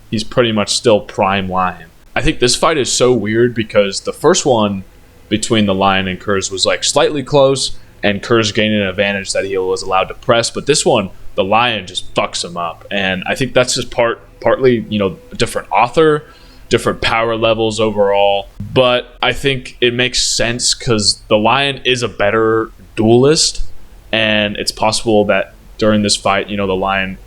Speaker 2: He's pretty much still prime Lion. I think this fight is so weird because the first one between the Lion and Kurz was like slightly close, and Kurz gained an advantage that he was allowed to press. But this one, the Lion just fucks him up, and I think that's just partly a different author. different power levels overall. But I think it makes sense because the lion is a better duelist, and it's possible that during this fight, the lion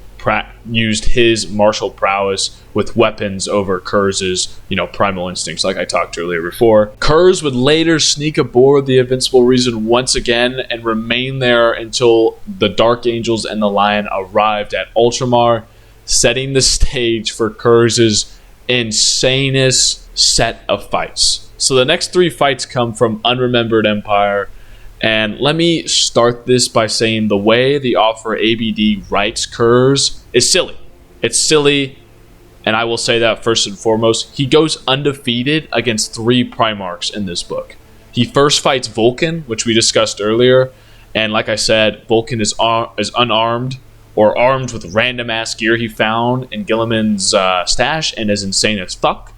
Speaker 2: used his martial prowess with weapons over Kurz's, primal instincts, like I talked earlier before. Kurz would later sneak aboard the Invincible Reason once again and remain there until the Dark Angels and the Lion arrived at Ultramar, setting the stage for Kurz's insanest set of fights. So the next 3 fights come from Unremembered Empire. And let me start this by saying the way the author ABD writes Kurz is silly. It's silly, and I will say that first and foremost. He goes undefeated against 3 Primarchs in this book. He first fights Vulcan, which we discussed earlier, and like I said, Vulcan is unarmed or armed with random-ass gear he found in Gilliman's stash and is insane as fuck.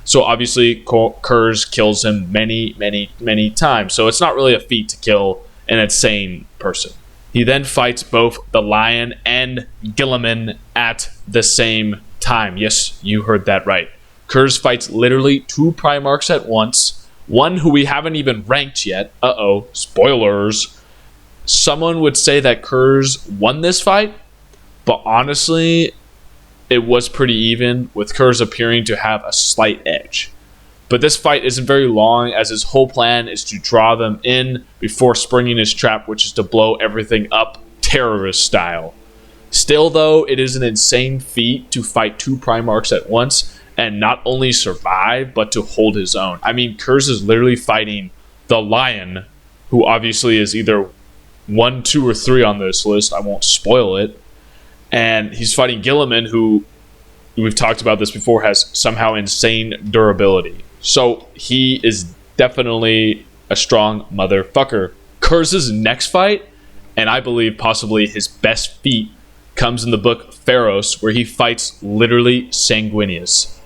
Speaker 2: So obviously, Kurz kills him many, many, many times. So it's not really a feat to kill an insane person. He then fights both the Lion and Gilliman at the same time. Yes, you heard that right. Kurz fights literally 2 Primarchs at once. One who we haven't even ranked yet. Uh-oh, spoilers. Someone would say that Kurz won this fight, but honestly, it was pretty even, with Kurz appearing to have a slight edge. But this fight isn't very long, as his whole plan is to draw them in before springing his trap, which is to blow everything up terrorist style. Still though, it is an insane feat to fight 2 Primarchs at once and not only survive, but to hold his own. I mean, Kurz is literally fighting the Lion, who obviously is either 1, 2, or 3 on this list. I won't spoil it. And he's fighting Gilliman, who, we've talked about this before, has somehow insane durability. So he is definitely a strong motherfucker. Kurz's next fight, and I believe possibly his best feat, comes in the book Pharos, where he fights literally Sanguinius,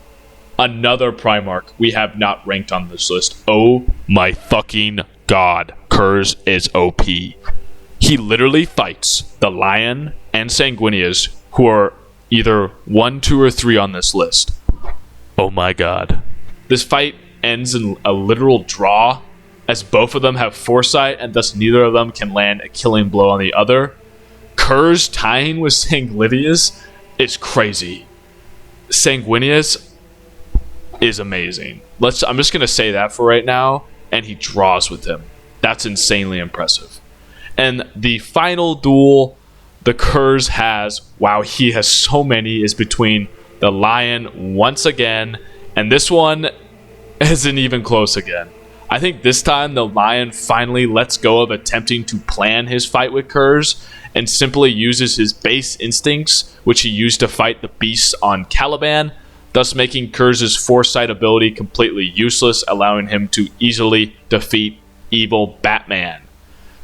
Speaker 2: another Primarch we have not ranked on this list. Oh my fucking god, Kurz is OP. He literally fights the Lion and Sanguinius, who are either 1, 2, or 3 on this list. Oh my god. This fight ends in a literal draw, as both of them have foresight, and thus neither of them can land a killing blow on the other. Kurz tying with Sanguinius is crazy. Sanguinius is amazing. I'm just going to say that for right now, and he draws with him. That's insanely impressive. And the final duel the Kurz has, wow, he has so many, is between the Lion once again, and this one isn't even close again. I think this time the Lion finally lets go of attempting to plan his fight with Kurz and simply uses his base instincts, which he used to fight the beasts on Caliban, thus making Kurz's foresight ability completely useless, allowing him to easily defeat evil Batman.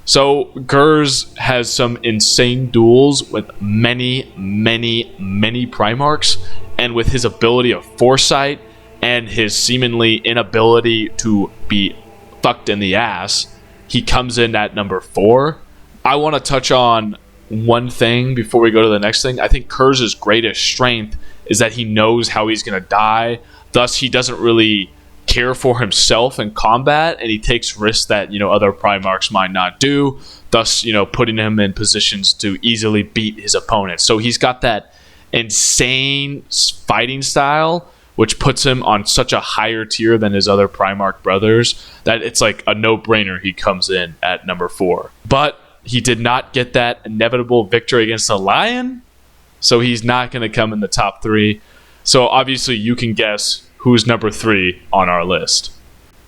Speaker 2: So Kurz has some insane duels with many, many, many Primarchs, and with his ability of foresight and his seemingly inability to be fucked in the ass, he comes in at number 4. I want to touch on one thing before we go to the next thing. I think Kurz's greatest strength is that he knows how he's going to die, thus he doesn't really care for himself in combat, and he takes risks that other Primarchs might not do, thus putting him in positions to easily beat his opponent. So he's got that insane fighting style, which puts him on such a higher tier than his other Primarch brothers that it's like a no-brainer he comes in at number 4. But he did not get that inevitable victory against the Lion, so he's not going to come in the top 3. So obviously you can guess who's number 3 on our list.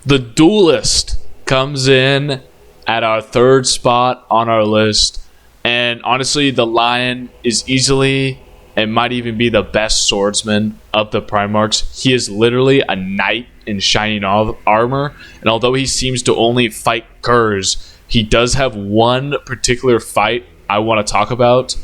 Speaker 2: The Duelist comes in at our 3rd spot on our list, and honestly the Lion is easily and might even be the best swordsman of the Primarchs. He is literally a knight in shining armor, and although he seems to only fight Kurz, he does have one particular fight I want to talk about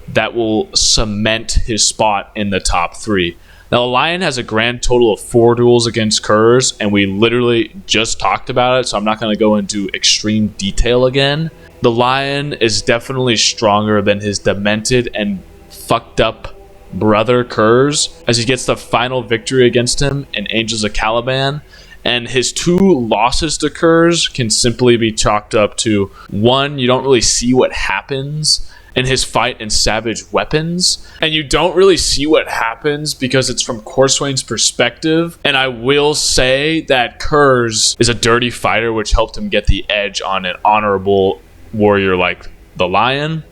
Speaker 2: that will cement his spot in the top 3. Now, the Lion has a grand total of 4 duels against Kurz, and we literally just talked about it, so I'm not going to go into extreme detail again. The Lion is definitely stronger than his demented and fucked up brother Kurz, as he gets the final victory against him in Angels of Caliban. And his 2 losses to Kurz can simply be chalked up to, 1, you don't really see what happens in his fight in Savage Weapons, and you don't really see what happens because it's from Corswain's perspective. And I will say that Kurz is a dirty fighter, which helped him get the edge on an honorable warrior like the Lion.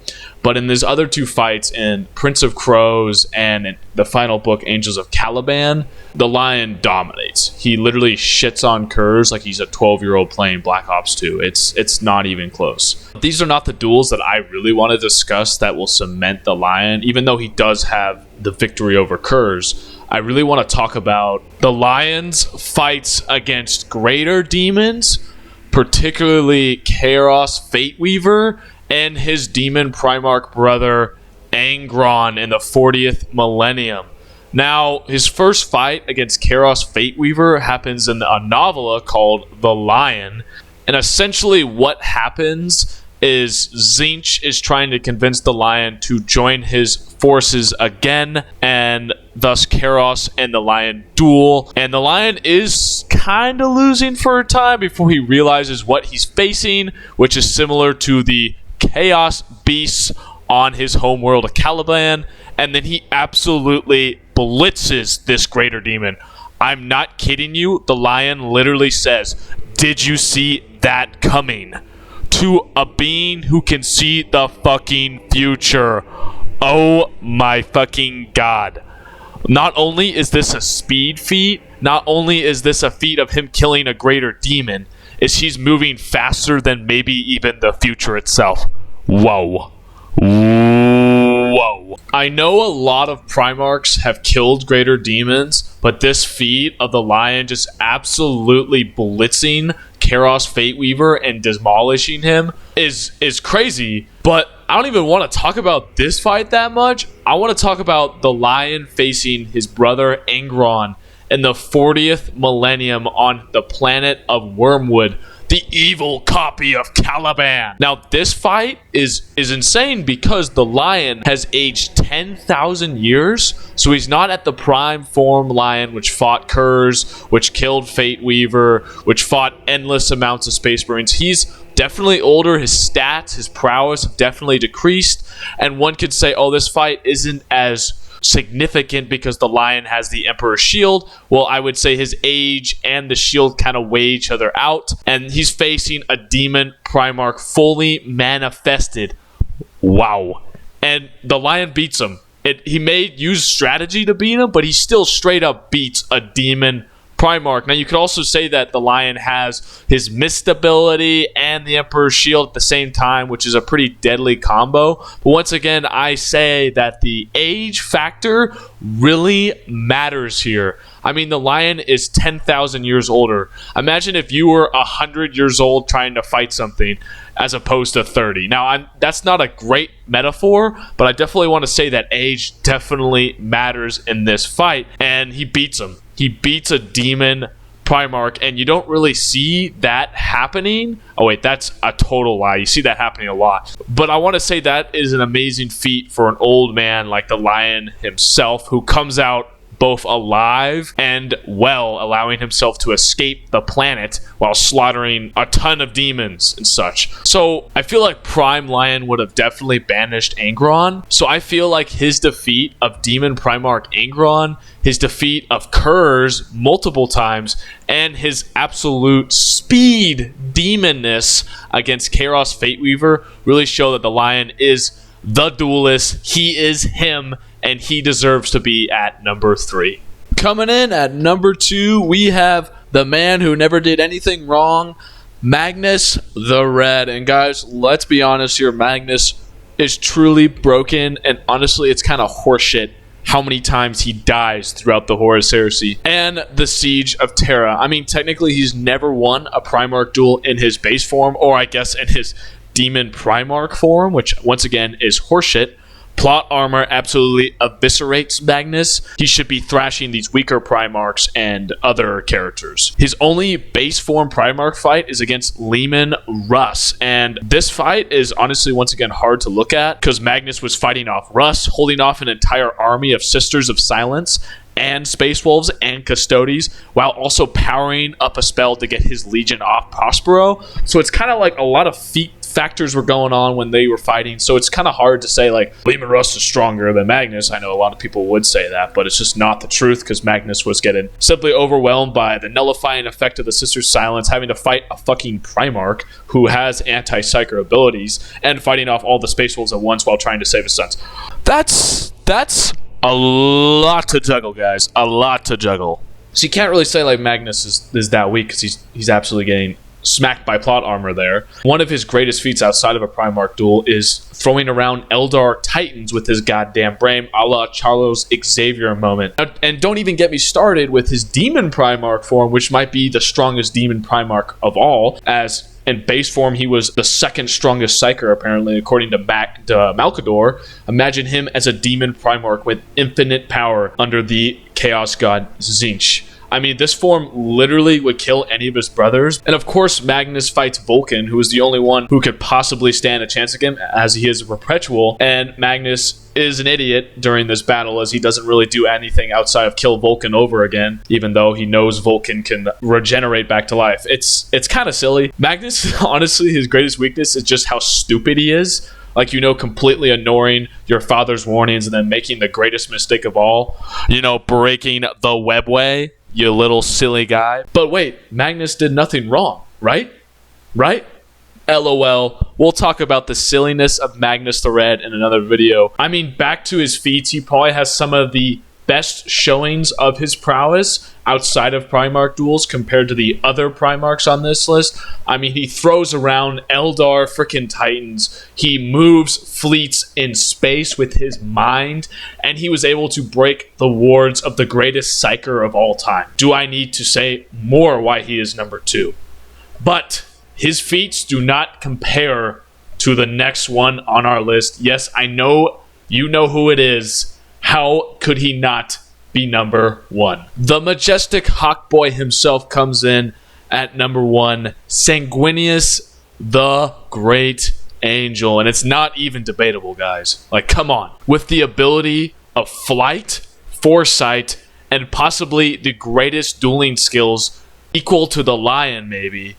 Speaker 2: But in these other 2 fights, in Prince of Crows and in the final book, Angels of Caliban, the Lion dominates. He literally shits on Kurz like he's a 12-year-old playing Black Ops 2. It's not even close. These are not the duels that I really want to discuss that will cement the Lion, even though he does have the victory over Kurz. I really want to talk about the Lion's fights against greater demons, particularly Chaos Fateweaver, and his demon Primarch brother Angron in the 40th millennium. Now, his first fight against Chaos Fateweaver happens in a novella called The Lion, and essentially what happens is Tzeentch is trying to convince the Lion to join his forces again, and thus Chaos and the Lion duel, and the Lion is kind of losing for a time before he realizes what he's facing, which is similar to the Chaos Beasts on his homeworld of Caliban, and then he absolutely blitzes this greater demon. I'm not kidding you. The Lion literally says, "Did you see that coming?" to a being who can see the fucking future. Oh my fucking god. Not only is this a speed feat, not only is this a feat of him killing a greater demon, is he's moving faster than maybe even the future itself. Whoa. Whoa. I know a lot of Primarchs have killed greater demons, but this feat of the Lion just absolutely blitzing Chaos Fateweaver and demolishing him is crazy. But I don't even want to talk about this fight that much. I want to talk about the Lion facing his brother Angron in the 40th millennium on the planet of Wormwood, the evil copy of Caliban. Now, this fight is insane because the Lion has aged 10,000 years, so he's not at the prime form Lion, which fought Kurz, which killed Fateweaver, which fought endless amounts of Space Marines. He's definitely older. His stats, his prowess have definitely decreased, and one could say, oh, this fight isn't as significant because the Lion has the Emperor's shield. Well, I would say his age and the shield kind of weigh each other out, and he's facing a demon Primarch fully manifested. Wow. And the Lion beats him. He may use strategy to beat him, but he still straight up beats a demon Primarch. Now, you could also say that the Lion has his Mist ability and the Emperor's Shield at the same time, which is a pretty deadly combo. But once again, I say that the age factor really matters here. I mean, the Lion is 10,000 years older. Imagine if you were 100 years old trying to fight something as opposed to 30. Now, that's not a great metaphor, but I definitely want to say that age definitely matters in this fight, and he beats him. He beats a demon Primarch, and you don't really see that happening. Oh wait, that's a total lie. You see that happening a lot. But I want to say that is an amazing feat for an old man like the Lion himself, who comes out both alive and well, allowing himself to escape the planet while slaughtering a ton of demons and such. So I feel like Prime Lion would have definitely banished Angron. So I feel like his defeat of Demon Primarch Angron, his defeat of Kurz multiple times, and his absolute speed demonness against Chaos Fateweaver really show that the Lion is the duelist. He is him, and he deserves to be at number 3.
Speaker 1: Coming in at number 2, we have the man who never did anything wrong, Magnus the Red. And guys, let's be honest here, Magnus is truly broken, and honestly, it's kind of horseshit how many times he dies throughout the Horus Heresy and the Siege of Terra. I mean, technically, he's never won a Primarch duel in his base form, or I guess in his Demon Primarch form, which once again is horseshit.
Speaker 2: Plot armor absolutely eviscerates Magnus. He should be thrashing these weaker Primarchs and other characters. His only base form Primarch fight is against Leman Russ, and this fight is honestly once again hard to look at because Magnus was fighting off Russ, holding off an entire army of Sisters of Silence and Space Wolves and Custodes, while also powering up a spell to get his Legion off Prospero. So it's kind of like a lot of feat factors were going on when they were fighting, so it's kind of hard to say like Leman Russ is stronger than Magnus. I know a lot of people would say that, but it's just not the truth because Magnus was getting simply overwhelmed by the nullifying effect of the Sister's Silence, having to fight a fucking Primarch who has anti-psyker abilities and fighting off all the Space Wolves at once while trying to save his sons. That's a lot to juggle, guys. A lot to juggle. So you can't really say like Magnus is that weak because he's absolutely getting smacked by plot armor there. One of his greatest feats outside of a Primarch duel is throwing around Eldar Titans with his goddamn brain, a la Charles Xavier moment. And don't even get me started with his Demon Primarch form, which might be the strongest Demon Primarch of all, as in base form, he was the second strongest Psyker, apparently, according to Malkador. Imagine him as a Demon Primarch with infinite power under the Chaos God Tzeentch. I mean, this form literally would kill any of his brothers. And of course, Magnus fights Vulcan, who is the only one who could possibly stand a chance against him, as he is a perpetual. And Magnus is an idiot during this battle, as he doesn't really do anything outside of kill Vulcan over again, even though he knows Vulcan can regenerate back to life. It's kind of silly. Magnus, honestly, his greatest weakness is just how stupid he is. Like, completely ignoring your father's warnings and then making the greatest mistake of all. Breaking the webway. You little silly guy. But wait, Magnus did nothing wrong, right? Right? LOL. We'll talk about the silliness of Magnus the Red in another video. I mean, back to his feats, he probably has some of the best showings of his prowess outside of Primarch duels compared to the other Primarchs on this list. I mean, he throws around Eldar frickin' Titans. He moves fleets in space with his mind, and he was able to break the wards of the greatest Psyker of all time. Do I need to say more why he is number 2? But his feats do not compare to the next one on our list. Yes, I know you know who it is. How could he not be number 1? The majestic Hawkboy himself comes in at number 1, Sanguinius the Great Angel. And it's not even debatable, guys. Like, come on. With the ability of flight, foresight, and possibly the greatest dueling skills equal to the Lion, maybe,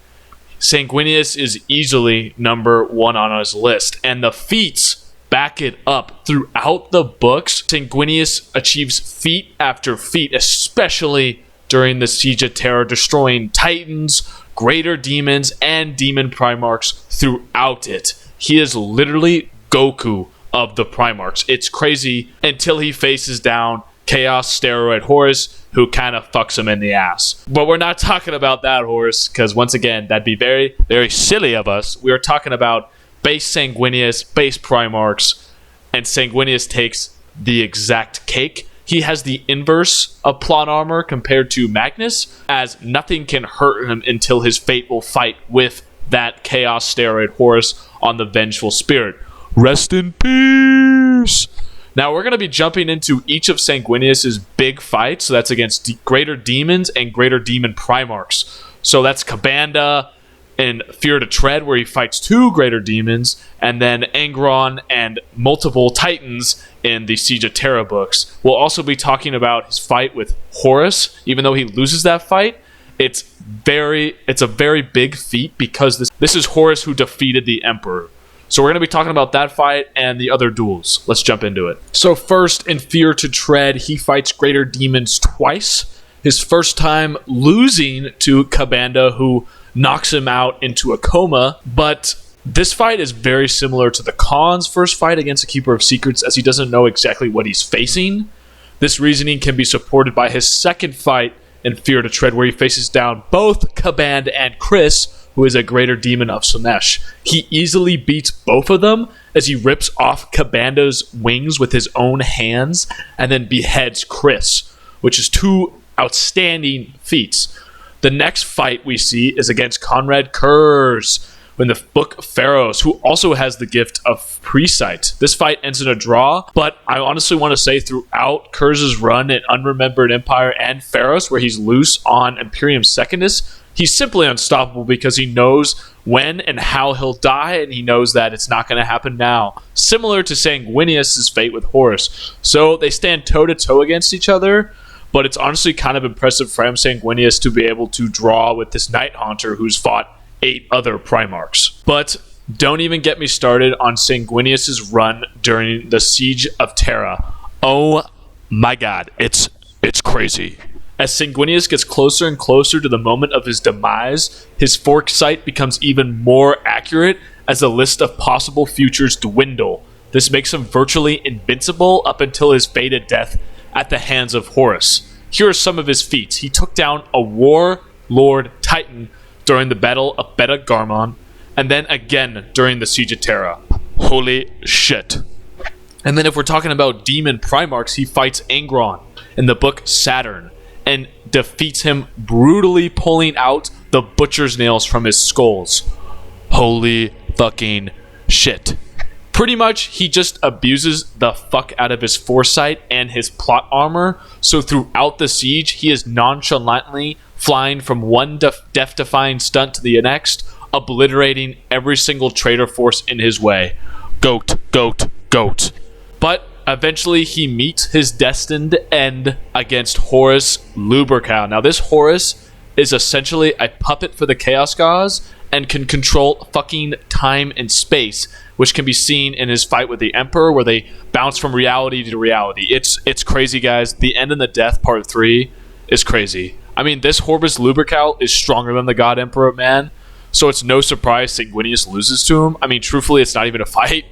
Speaker 2: Sanguinius is easily number 1 on his list. And the feats back it up. Throughout the books, Sanguinius achieves feat after feat, especially during the Siege of Terra, destroying Titans, Greater Demons, and Demon Primarchs throughout it. He is literally Goku of the Primarchs. It's crazy until he faces down Chaos Steroid Horus, who kind of fucks him in the ass. But we're not talking about that Horus, because once again, that'd be very, very silly of us. We are talking about base Sanguinius, base Primarchs, and Sanguinius takes the exact cake. He has the inverse of plot armor compared to Magnus, as nothing can hurt him until his fate will fight with that Chaos Steroid Horus on the Vengeful Spirit. Rest in peace! Now, we're going to be jumping into each of Sanguinius' big fights. So that's against Greater Demons and Greater Demon Primarchs. So that's Kabanda in Fear to Tread, where he fights 2 Greater Demons, and then Angron and multiple Titans in the Siege of Terra books. We'll also be talking about his fight with Horus. Even though he loses that fight, it's a very big feat because this is Horus who defeated the Emperor. So we're going to be talking about that fight and the other duels. Let's jump into it. So first, in Fear to Tread, he fights Greater Demons twice. His first time losing to Kabanda, who knocks him out into a coma. But this fight is very similar to the Khan's first fight against the Keeper of Secrets, as he doesn't know exactly what he's facing. This reasoning can be supported by his second fight in Fear to Tread, where he faces down both Kabanda and Chris, who is a Greater Demon of Slanesh. He easily beats both of them as he rips off Kabanda's wings with his own hands and then beheads Chris, which is 2 outstanding feats. The next fight we see is against Conrad Kurz, when the book Pharaohs, who also has the gift of Presight. This fight ends in a draw, but I honestly want to say throughout Kurz's run in Unremembered Empire and Pharaohs, where he's loose on Imperium Secundus, he's simply unstoppable because he knows when and how he'll die, and he knows that it's not going to happen now. Similar to Sanguinius' fate with Horus. So they stand toe-to-toe against each other, but it's honestly kind of impressive for Sanguinius to be able to draw with this Night Haunter who's fought 8 other Primarchs. But don't even get me started on Sanguinius' run during the Siege of Terra. Oh my god, it's crazy. As Sanguinius gets closer and closer to the moment of his demise, his foresight becomes even more accurate as the list of possible futures dwindle. This makes him virtually invincible up until his fated death at the hands of Horus. Here are some of his feats. He took down a Warlord Titan during the Battle of Beta Garmon, and then again during the Siege of Terra. Holy shit. And then if we're talking about Demon Primarchs, he fights Angron in the book Saturn, and defeats him, brutally pulling out the butcher's nails from his skulls. Holy fucking shit. Pretty much, he just abuses the fuck out of his foresight and his plot armor, so throughout the siege, he is nonchalantly flying from one death-defying stunt to the next, obliterating every single traitor force in his way. Goat, goat, goat. But eventually, he meets his destined end against Horus Lubercal. Now, this Horus is essentially a puppet for the Chaos Gods and can control fucking time and space, which can be seen in his fight with the Emperor, where they bounce from reality to reality. It's crazy, guys. The End and the Death, Part 3, is crazy. I mean, this Horus Lubercal is stronger than the God Emperor, man. So it's no surprise Sanguinius loses to him. I mean, truthfully, it's not even a fight,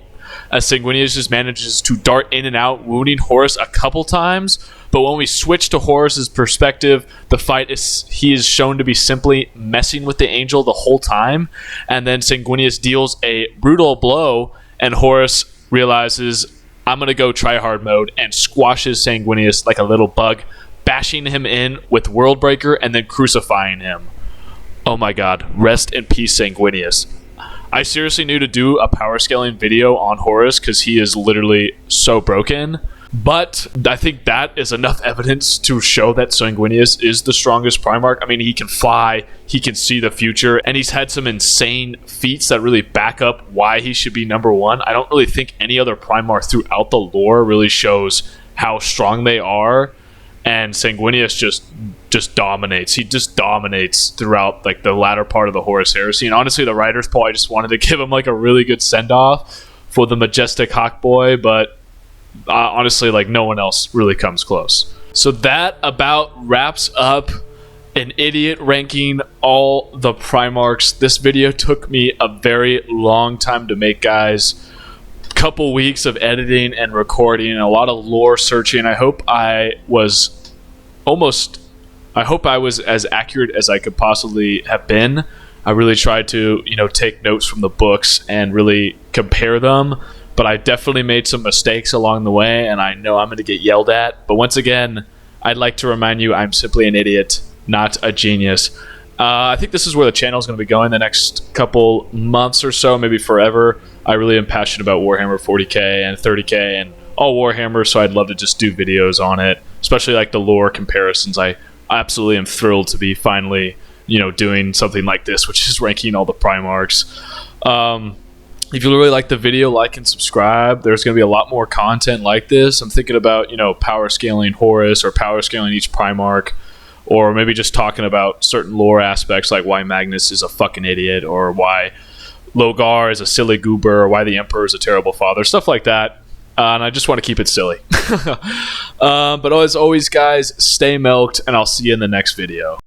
Speaker 2: as Sanguinius just manages to dart in and out, wounding Horus a couple times. But when we switch to Horus's perspective, the fight he is shown to be simply messing with the angel the whole time. And then Sanguinius deals a brutal blow, and Horus realizes, I'm going to go tryhard mode, and squashes Sanguinius like a little bug, bashing him in with Worldbreaker and then crucifying him. Oh my god, rest in peace, Sanguinius. I seriously knew to do a power scaling video on Horus because he is literally so broken. But I think that is enough evidence to show that Sanguinius is the strongest Primarch. I mean, he can fly, he can see the future, and he's had some insane feats that really back up why he should be number one. I don't really think any other Primarch throughout the lore really shows how strong they are. And Sanguinius just dominates. He just dominates throughout like the latter part of the Horus Heresy. And honestly, the writer's poll, I just wanted to give him like a really good send-off for the majestic Hawk Boy, but honestly, like no one else really comes close. So that about wraps up an idiot ranking all the Primarchs. This video took me a very long time to make, guys. Couple weeks of editing and recording and a lot of lore searching. I hope I was as accurate as I could possibly have been. I really tried to, take notes from the books and really compare them, but I definitely made some mistakes along the way, and I know I'm going to get yelled at. But once again, I'd like to remind you I'm simply an idiot, not a genius. I think this is where the channel is going to be going the next couple months or so, maybe forever. I really am passionate about Warhammer 40k and 30k and all Warhammer, so I'd love to just do videos on it, especially like the lore comparisons. I absolutely am thrilled to be finally, doing something like this, which is ranking all the Primarchs. If you really like the video, like and subscribe. There's going to be a lot more content like this. I'm thinking about, power scaling Horus or power scaling each Primarch, or maybe just talking about certain lore aspects like why Magnus is a fucking idiot, or why Logar is a silly goober, or why the Emperor is a terrible father, stuff like that. And I just want to keep it silly. But as always, guys, stay milked, and I'll see you in the next video.